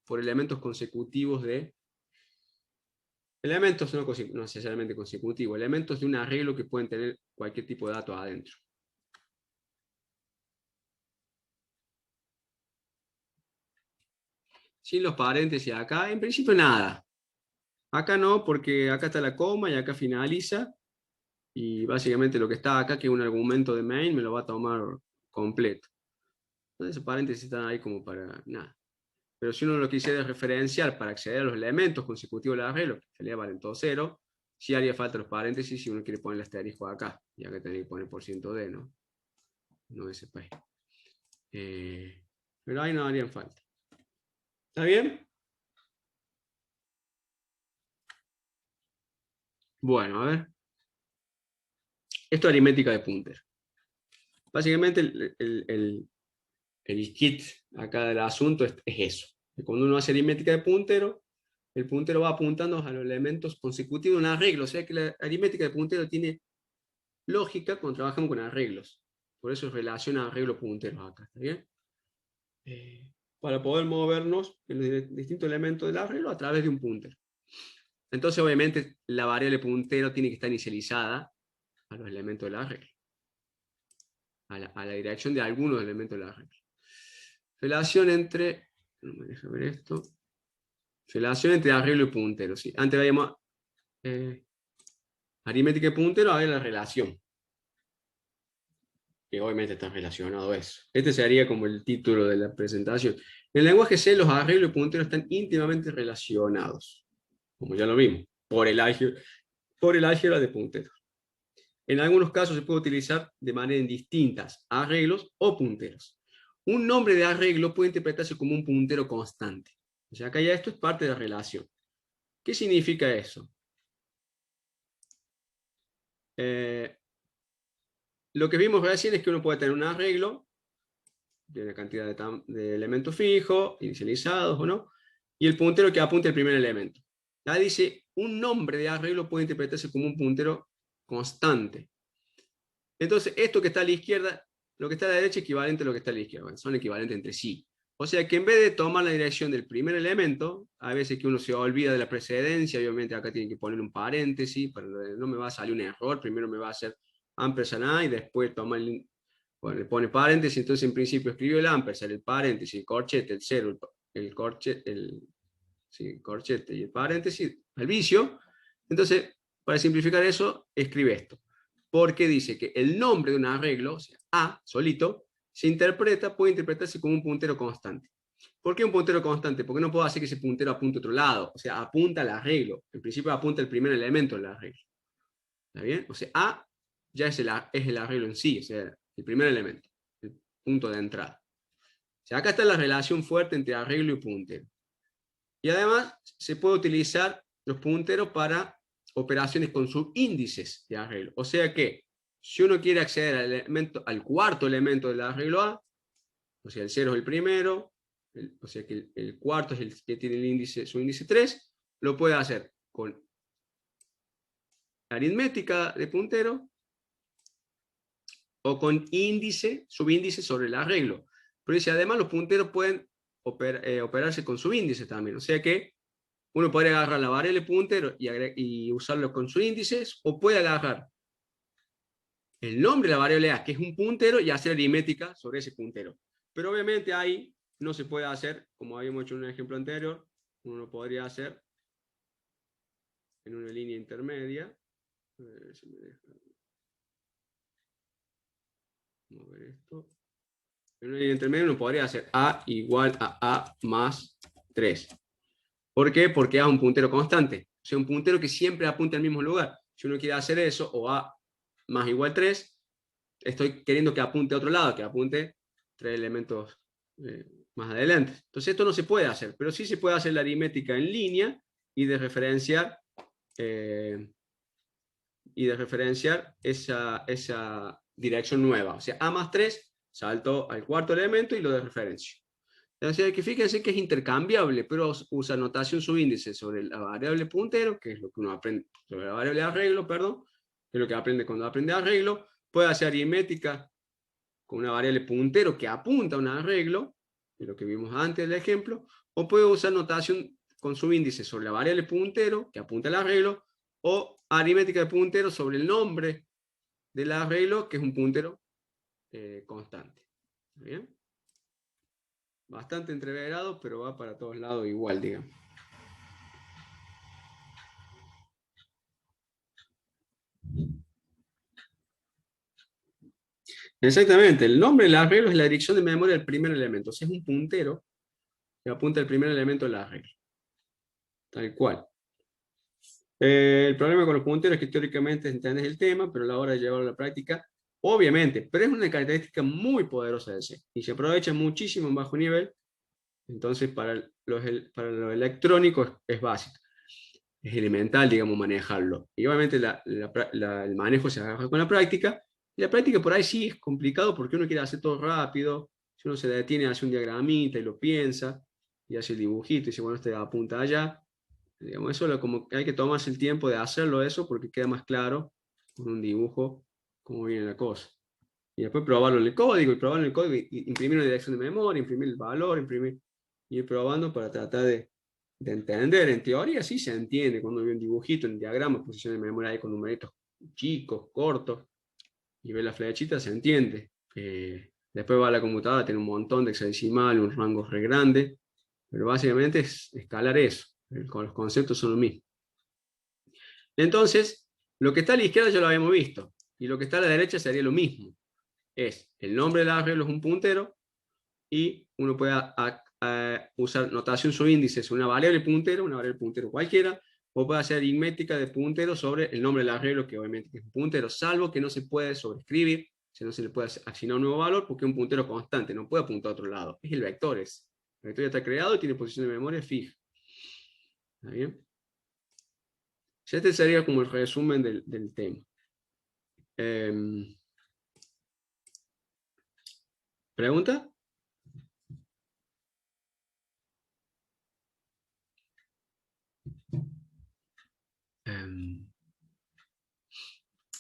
por elementos consecutivos de elementos no necesariamente consecutivos, elementos de un arreglo que pueden tener cualquier tipo de datos adentro. Sin los paréntesis acá, en principio nada. Acá no, porque acá está la coma y acá finaliza, y básicamente lo que está acá, que es un argumento de main, me lo va a tomar completo. Entonces esos paréntesis están ahí como para nada. Pero si uno lo quisiera referenciar para acceder a los elementos consecutivos del arreglo, que en realidad valen todo 0, sí haría falta los paréntesis si uno quiere poner el asterisco acá, ya que tendría que poner %d, ¿no? No SP. Pero ahí no harían falta. ¿Está bien? Bueno, a ver. Esto es aritmética de punter. Básicamente el kit acá del asunto es eso. Que cuando uno hace aritmética de puntero, el puntero va apuntando a los elementos consecutivos de un arreglo. O sea que la aritmética de puntero tiene lógica cuando trabajamos con arreglos. Por eso relaciona arreglo punteros acá. ¿Está bien? Para poder movernos en los distintos elementos del arreglo a través de un puntero. Entonces, obviamente, la variable puntero tiene que estar inicializada a los elementos del arreglo. A la dirección de algunos elementos del arreglo. Relación entre... No me deja ver esto. Relación entre arreglo y puntero. ¿Sí? Antes veíamos aritmética y puntero, ahora la relación. Que obviamente está relacionado a eso. Este sería como el título de la presentación. En el lenguaje C, los arreglos y punteros están íntimamente relacionados. Como ya lo vimos. Por el álgebra de punteros. En algunos casos se puede utilizar de manera indistintas arreglos o punteros. Un nombre de arreglo puede interpretarse como un puntero constante. O sea, acá ya esto es parte de la relación. ¿Qué significa eso? Lo que vimos recién es que uno puede tener un arreglo de una cantidad de elementos fijos, inicializados o no, y el puntero que apunta al primer elemento. Acá dice, un nombre de arreglo puede interpretarse como un puntero constante. Entonces, esto que está a la izquierda, lo que está a la derecha es equivalente a lo que está a la izquierda. Son equivalentes entre sí. O sea que en vez de tomar la dirección del primer elemento, a veces que uno se olvida de la precedencia, obviamente acá tiene que poner un paréntesis, pero no me va a salir un error, primero me va a hacer ampersand A y después toma bueno, le pone paréntesis, entonces en principio escribió el ampersand, el paréntesis, el corchete, el cero, el corchete, el corchete y el paréntesis, el vicio. Entonces, para simplificar eso, escribe esto. Porque dice que el nombre de un arreglo, o sea, A solito, puede interpretarse como un puntero constante. ¿Por qué un puntero constante? Porque no puedo hacer que ese puntero apunte a otro lado. O sea, apunta al arreglo. En principio apunta al primer elemento del arreglo. ¿Está bien? O sea, A ya es el arreglo en sí, o sea, el primer elemento, el punto de entrada. O sea, acá está la relación fuerte entre arreglo y puntero. Y además se puede utilizar los punteros para operaciones con subíndices de arreglo. O sea que, si uno quiere acceder al cuarto elemento del arreglo A, o sea, el 0 es el primero, o sea que el cuarto es el que tiene el índice, su índice 3, lo puede hacer con aritmética de puntero o con subíndice sobre el arreglo. Pero dice, además los punteros pueden operarse con subíndices también. O sea que uno podría agarrar la variable puntero y usarlo con sus índices, o puede agarrar el nombre de la variable A, que es un puntero, y hacer aritmética sobre ese puntero. Pero obviamente ahí no se puede hacer, como habíamos hecho en un ejemplo anterior, uno lo podría hacer en una línea intermedia. A ver si me deja mover esto. En una línea intermedia uno podría hacer A igual a A más 3. ¿Por qué? Porque A es un puntero constante. O sea, un puntero que siempre apunta al mismo lugar. Si uno quiere hacer eso, o A más igual 3, estoy queriendo que apunte a otro lado, que apunte 3 elementos más adelante. Entonces esto no se puede hacer, pero sí se puede hacer la aritmética en línea y de referenciar esa dirección nueva. O sea, A más 3, salto al cuarto elemento y lo de referencio. Entonces, que fíjense que es intercambiable, pero usa notación subíndice sobre la variable puntero, que es lo que uno aprende, sobre la variable arreglo, perdón, que es lo que aprende cuando aprende arreglo. Puede hacer aritmética con una variable puntero que apunta a un arreglo, de lo que vimos antes del ejemplo, o puede usar notación con subíndice sobre la variable puntero que apunta al arreglo, o aritmética de puntero sobre el nombre del arreglo, que es un puntero constante. ¿Bien? Bastante entreverado, pero va para todos lados igual, digamos. Exactamente, el nombre del arreglo es la dirección de memoria del primer elemento. O sea, es un puntero que apunta al primer elemento del arreglo. Tal cual. El problema con los punteros es que teóricamente entiendes el tema, pero a la hora de llevarlo a la práctica, obviamente, pero es una característica muy poderosa de C y se aprovecha muchísimo en bajo nivel. Entonces, para lo electrónico es básico, es elemental, digamos, manejarlo. Y obviamente el manejo se agarra con la práctica, y la práctica por ahí sí es complicado porque uno quiere hacer todo rápido. Si uno se detiene, hace un diagramita y lo piensa, y hace el dibujito y dice, bueno, este apunta allá. Digamos, eso como que hay que tomarse el tiempo de hacerlo eso porque queda más claro con un dibujo cómo viene la cosa. Y después probarlo en el código, y probarlo en el código, y imprimir una dirección de memoria, imprimir el valor, ir probando para tratar de entender. En teoría sí se entiende cuando ve un dibujito, un diagrama, posición de memoria ahí con numeritos chicos, cortos, y ve la flechita, se entiende. Después va a la computadora, tiene un montón de hexadecimal, un rango re grande, pero básicamente es escalar eso. Con los conceptos son lo mismo. Entonces, lo que está a la izquierda ya lo habíamos visto, y lo que está a la derecha sería lo mismo. Es el nombre del arreglo es un puntero, y uno puede usar notación subíndice sobre una variable puntero cualquiera, o puede hacer aritmética de puntero sobre el nombre del arreglo, que obviamente es un puntero, salvo que no se puede sobreescribir, si no se le puede asignar un nuevo valor, porque es un puntero constante, no puede apuntar a otro lado. Es el vector, el vector ya está creado y tiene posición de memoria fija. ¿Está bien? Este sería como el resumen del tema. ¿Pregunta?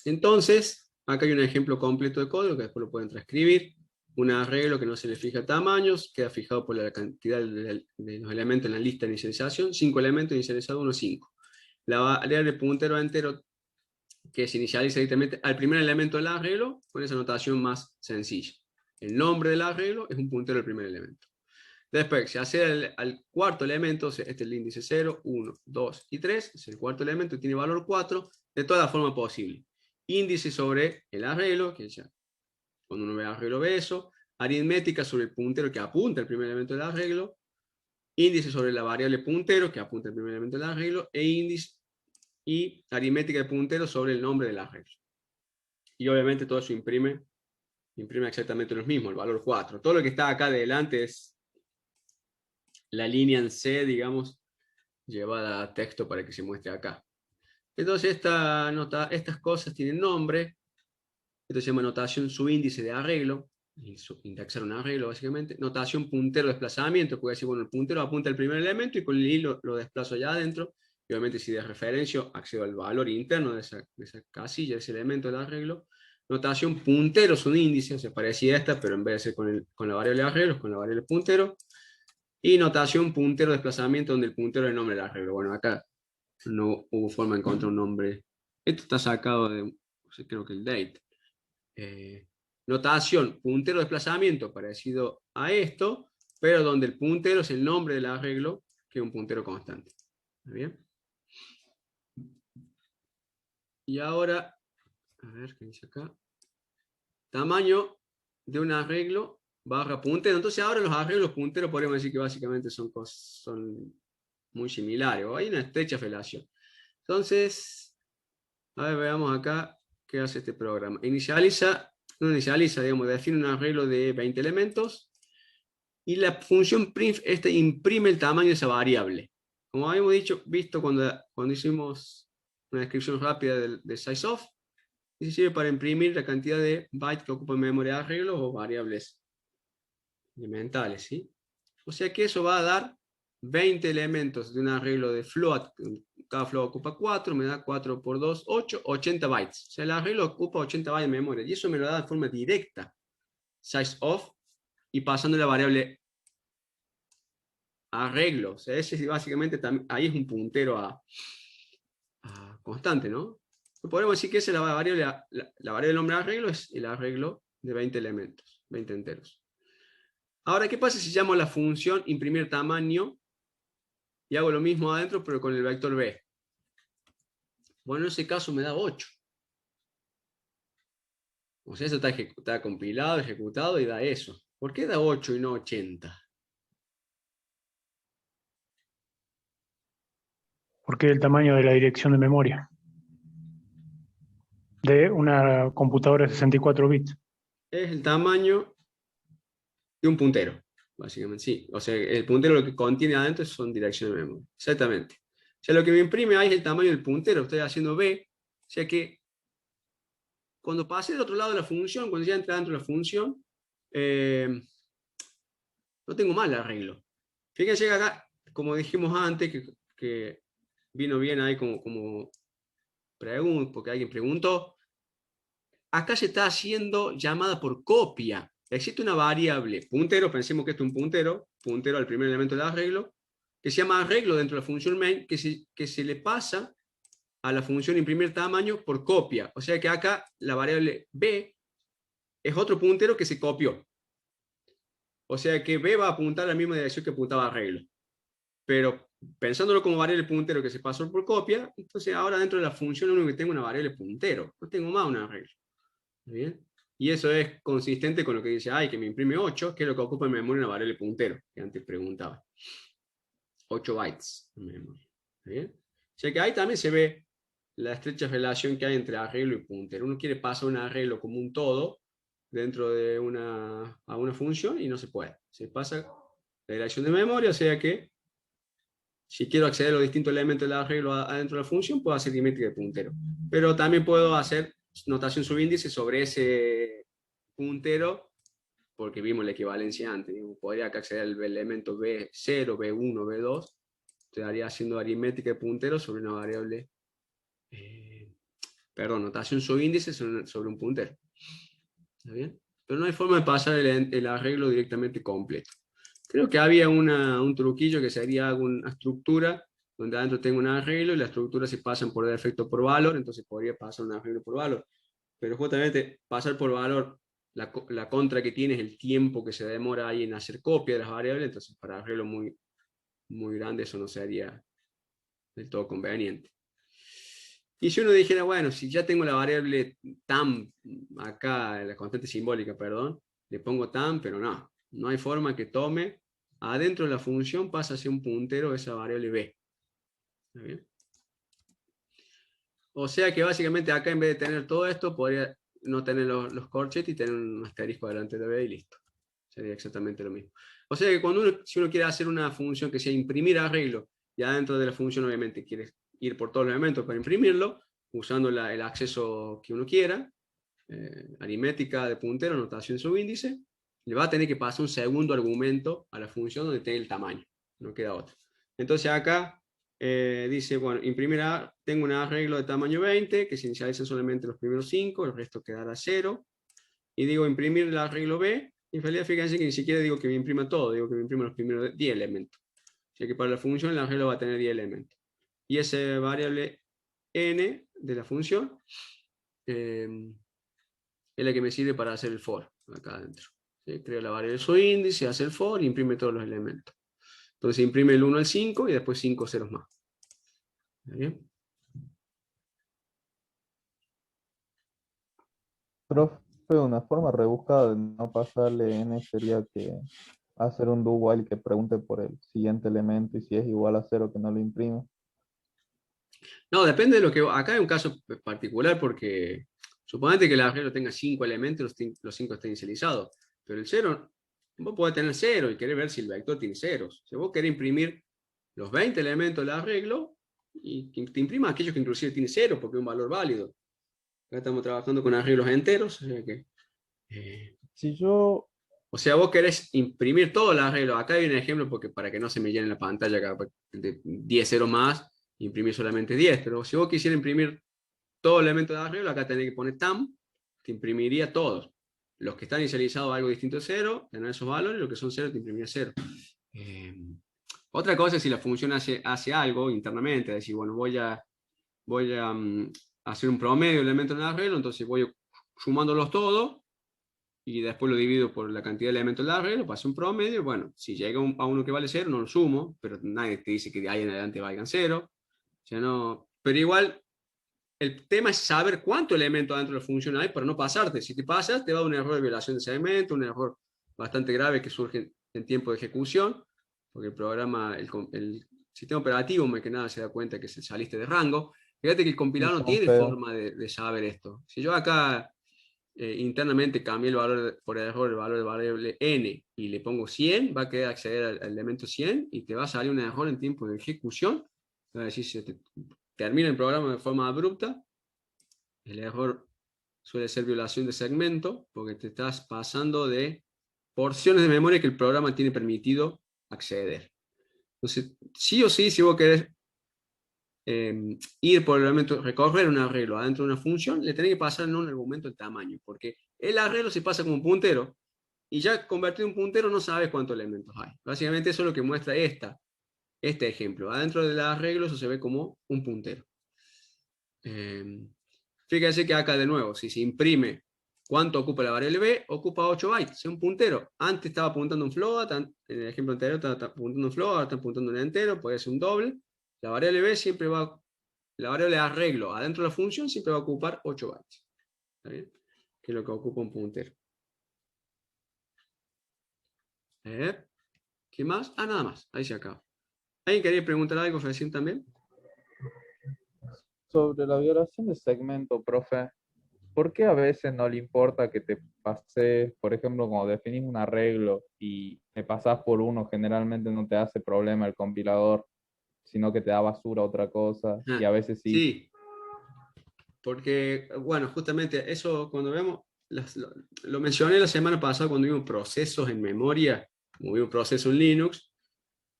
Entonces, acá hay un ejemplo completo de código que después lo pueden transcribir. Un arreglo que no se le fija tamaños, queda fijado por la cantidad de los elementos en la lista de inicialización. 5 elementos inicializados, 1, 5. La variable puntero entero que se inicializa directamente al primer elemento del arreglo con esa notación más sencilla. El nombre del arreglo es un puntero del primer elemento. Después, si hace al cuarto elemento, este es el índice 0, 1, 2 y 3, es el cuarto elemento, tiene valor 4, de toda forma posible. Índice sobre el arreglo, que ya cuando uno ve arreglo ve eso. Aritmética sobre el puntero que apunta al primer elemento del arreglo. Índice sobre la variable puntero que apunta al primer elemento del arreglo. E índice y aritmética de puntero sobre el nombre del arreglo. Y obviamente todo eso imprime exactamente lo mismo, el valor 4. Todo lo que está acá adelante es la línea en C, digamos, llevada a texto para que se muestre acá. Entonces estas cosas tienen nombre. Esto se llama notación subíndice de arreglo, indexar un arreglo básicamente. Notación puntero de desplazamiento, puede decir, bueno, el puntero apunta al primer elemento y con el hilo lo desplazo allá adentro. Y obviamente si de referencio accedo al valor interno de esa casilla, de ese elemento del arreglo. Notación puntero es un índice, se parecía a esta, pero en vez de ser con la variable arreglo, con la variable puntero. Y notación puntero de desplazamiento, donde el puntero es el nombre del arreglo. Bueno, acá no hubo forma de encontrar un nombre. Esto está sacado de, creo que el date. notación puntero desplazamiento parecido a esto, pero donde el puntero es el nombre del arreglo, que es un puntero constante. ¿Está bien? Y ahora, a ver qué dice acá. Tamaño de un arreglo barra puntero. Entonces ahora los arreglos punteros podríamos decir que básicamente son muy similares, o hay una estrecha relación. Entonces, a ver, veamos acá qué hace este programa. Inicializa, digamos, define un arreglo de 20 elementos y la función print imprime el tamaño de esa variable. Como habíamos visto cuando hicimos una descripción rápida de sizeOf, y se sirve para imprimir la cantidad de bytes que ocupa memoria de arreglos o variables elementales, ¿sí? O sea que eso va a dar 20 elementos de un arreglo de float. Cada float ocupa 4, me da 4 por 2, 8, 80 bytes. O sea, el arreglo ocupa 80 bytes de memoria. Y eso me lo da de forma directa. SizeOf y pasando la variable arreglo. O sea, ese básicamente ahí es un puntero a constante, ¿no? Podemos decir que esa es la variable del nombre de arreglo, es el arreglo de 20 elementos, 20 enteros. Ahora, ¿qué pasa si llamo a la función imprimir tamaño y hago lo mismo adentro, pero con el vector b? Bueno, en ese caso me da 8. O sea, eso está compilado, ejecutado y da eso. ¿Por qué da 8 y no 80? Porque el tamaño de la dirección de memoria de una computadora de 64 bits. Es el tamaño de un puntero, básicamente, sí. O sea, el puntero lo que contiene adentro son direcciones de memoria. Exactamente. O sea, lo que me imprime ahí es el tamaño del puntero. Estoy haciendo B. O sea que cuando pase del otro lado de la función, cuando ya entra dentro de la función, no tengo mal arreglo. Fíjense que acá, como dijimos antes, que vino bien ahí como pregunta, porque alguien preguntó, acá se está haciendo llamada por copia. Existe una variable, puntero, pensemos que esto es un puntero al primer elemento del arreglo, que se llama arreglo dentro de la función main, que se le pasa a la función imprimir tamaño por copia. O sea que acá la variable b es otro puntero que se copió. O sea que b va a apuntar a la misma dirección que apuntaba arreglo. Pero pensándolo como variable puntero que se pasó por copia, entonces ahora dentro de la función lo único que tengo es una variable puntero. No tengo más un arreglo. ¿Bien? Y eso es consistente con lo que dice, que me imprime 8, que es lo que ocupa en memoria una variable puntero, que antes preguntaba. 8 bytes en memoria. ¿Bien? O sea que ahí también se ve la estrecha relación que hay entre arreglo y puntero. Uno quiere pasar un arreglo como un todo dentro de a una función y no se puede. Se pasa la dirección de memoria, o sea que si quiero acceder a los distintos elementos del arreglo adentro de la función, puedo hacer aritmética de puntero. Pero también puedo hacer notación subíndice sobre ese puntero, porque vimos la equivalencia antes. Podría acá acceder al elemento B0, B1, B2, estaría haciendo aritmética de puntero sobre una variable, notación subíndice sobre un puntero. ¿Está bien? Pero no hay forma de pasar el arreglo directamente completo. Creo que había un truquillo que sería una estructura donde adentro tengo un arreglo y las estructuras se pasan por defecto por valor, entonces podría pasar un arreglo por valor. Pero justamente pasar por valor, la contra que tiene es el tiempo que se demora ahí en hacer copia de las variables, entonces para arreglos muy, muy grandes eso no sería del todo conveniente. Y si uno dijera, bueno, si ya tengo la variable tam, acá, la constante simbólica, perdón, le pongo tam, pero no hay forma que tome, adentro de la función pasa a ser un puntero esa variable b. ¿Está bien? O sea que básicamente acá en vez de tener todo esto, podría no tener los corchetes y tener un asterisco delante de b y listo. Sería exactamente lo mismo. O sea que si uno quiere hacer una función que sea imprimir arreglo, y adentro de la función obviamente quiere ir por todos los elementos para imprimirlo, usando el acceso que uno quiera, aritmética de puntero, notación subíndice, le va a tener que pasar un segundo argumento a la función donde tiene el tamaño, no queda otro. Entonces acá dice, bueno, tengo un arreglo de tamaño 20, que se inicializan solamente los primeros 5, el resto quedará 0, y digo imprimir el arreglo B, y en realidad fíjense que ni siquiera digo que me imprima todo, digo que me imprima los primeros 10 elementos. O sea que para la función el arreglo va a tener 10 elementos. Y esa variable n de la función es es la que me sirve para hacer el for, acá adentro. ¿Sí? Creo la variable de su índice, hace el for y imprime todos los elementos. Entonces imprime el 1 al 5 y después 5 ceros más. ¿Está bien? Profe, una forma rebuscada de no pasarle n sería que hacer un do while que pregunte por el siguiente elemento y si es igual a 0 que no lo imprime. No, depende de lo que... Acá hay un caso particular porque suponete que el arreglo tenga 5 elementos y los 5 estén inicializados. Pero el 0, vos podés tener 0 y querer ver si el vector tiene ceros. Si vos querés imprimir los 20 elementos del arreglo, y que te imprima aquellos que inclusive tienen 0 porque es un valor válido. Acá estamos trabajando con arreglos enteros, o sea que... Si yo, O sea, vos querés imprimir todo el arreglo. Acá hay un ejemplo porque para que no se me llene la pantalla de 10 ceros más, imprimir solamente 10. Pero si vos quisieras imprimir todo el elemento de arreglo, acá tenés que poner tam, te imprimiría todos. Los que están inicializados a algo distinto de 0, tener esos valores, los que son 0 te imprimiría 0. Otra cosa es si la función hace algo internamente, es decir, bueno, voy a hacer un promedio de elementos en el arreglo, entonces voy sumándolos todos, y después lo divido por la cantidad de elementos del arreglo, paso un promedio, bueno, si llega a uno que vale 0, no lo sumo, pero nadie te dice que de ahí en adelante valgan 0. O sea, no, pero igual, el tema es saber cuántos elementos dentro de la función hay para no pasarte. Si te pasas, te va a dar un error de violación de segmento, un error bastante grave que surge en tiempo de ejecución, porque el programa, el sistema operativo, más que nada, se da cuenta que saliste de rango. Fíjate que el compilador no tiene forma de saber esto. Si yo acá internamente cambié el valor por error, el valor de variable n, y le pongo 100, va a querer acceder al elemento 100 y te va a salir un error en tiempo de ejecución. Va a decir, si te termina el programa de forma abrupta, el error suele ser violación de segmento, porque te estás pasando de porciones de memoria que el programa tiene permitido acceder. Entonces, sí o sí, si vos querés ir por el elemento, recorrer un arreglo adentro de una función, le tenés que pasar en un argumento el tamaño, porque el arreglo se pasa como un puntero, y ya convertido en puntero no sabes cuántos elementos hay. Básicamente eso es lo que muestra este ejemplo. Adentro del arreglo eso se ve como un puntero. Fíjense que acá de nuevo, si se imprime cuánto ocupa la variable b, ocupa 8 bytes, es un puntero. Antes estaba apuntando un float, en el ejemplo anterior estaba apuntando un float, ahora está apuntando un entero, puede ser un doble. La variable b siempre la variable de arreglo adentro de la función siempre va a ocupar 8 bytes. ¿Está bien? Que es lo que ocupa un puntero. ¿Qué más? Ah, nada más, ahí se acaba. ¿Alguien quería preguntar algo, Fecín, también? sobre la violación de segmento, profe, ¿por qué a veces no le importa que te pases, por ejemplo, cuando definís un arreglo y te pasás por uno, generalmente no te hace problema el compilador, sino que te da basura otra cosa, y a veces sí? Sí, porque, bueno, justamente eso cuando vemos, lo mencioné la semana pasada cuando vimos procesos en memoria, como vimos proceso en Linux,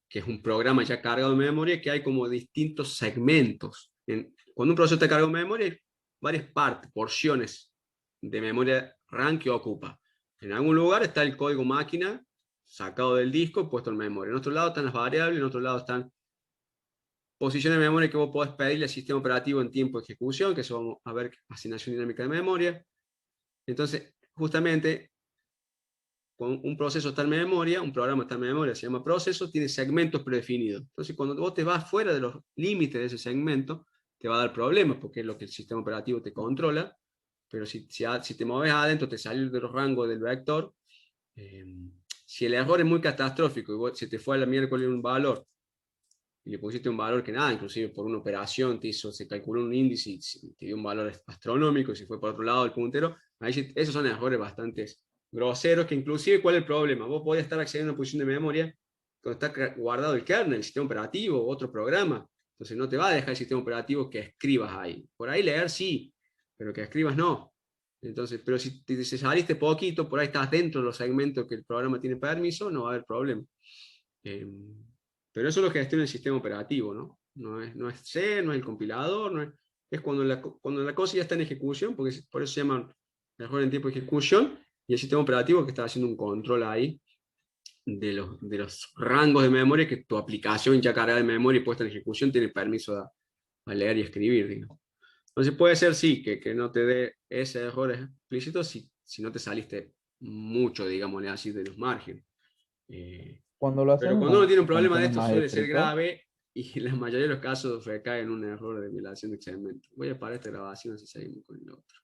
que es un programa ya cargado en memoria, que hay como distintos segmentos. Cuando un proceso está cargado en memoria, hay varias partes, porciones de memoria RAM que ocupa. En algún lugar está el código máquina sacado del disco, puesto en memoria. En otro lado están las variables, en otro lado están posiciones de memoria que vos podés pedirle al sistema operativo en tiempo de ejecución, que eso vamos a ver, asignación dinámica de memoria. Entonces, justamente, cuando un proceso está en memoria, un programa está en memoria, se llama proceso, tiene segmentos predefinidos. Entonces, cuando vos te vas fuera de los límites de ese segmento, te va a dar problemas, porque es lo que el sistema operativo te controla, pero si te mueves adentro, te sales de los rangos del vector, si el error es muy catastrófico y vos, se te fue a la miércoles un valor, y le pusiste un valor que nada, inclusive por una operación se calculó un índice y te dio un valor astronómico, y si fue por otro lado el puntero, ahí esos son errores bastante groseros, que inclusive, ¿cuál es el problema? Vos podés estar accediendo a una posición de memoria cuando está guardado el kernel, el sistema operativo, otro programa, entonces no te va a dejar el sistema operativo que escribas ahí. Por ahí leer sí, pero que escribas no. Entonces, pero si te saliste poquito, por ahí estás dentro de los segmentos que el programa tiene permiso, no va a haber problema. Pero eso es lo que gestiona el sistema operativo, ¿no? No es C, no es el compilador, es cuando la cosa ya está en ejecución, porque por eso se llama error en tiempo de ejecución, y el sistema operativo que está haciendo un control ahí de los rangos de memoria que tu aplicación ya cargada de memoria y puesta en ejecución tiene permiso a leer y escribir, digamos. Entonces puede ser, sí, que no te dé ese error explícito si si no te saliste mucho, digámosle así, de los márgenes. Cuando lo Pero hacemos cuando uno tiene un problema de condiciones esto más suele ser estrictas, grave y en la mayoría de los casos recae en un error de violación de segmento. Voy a parar esta grabación si seguimos con el otro.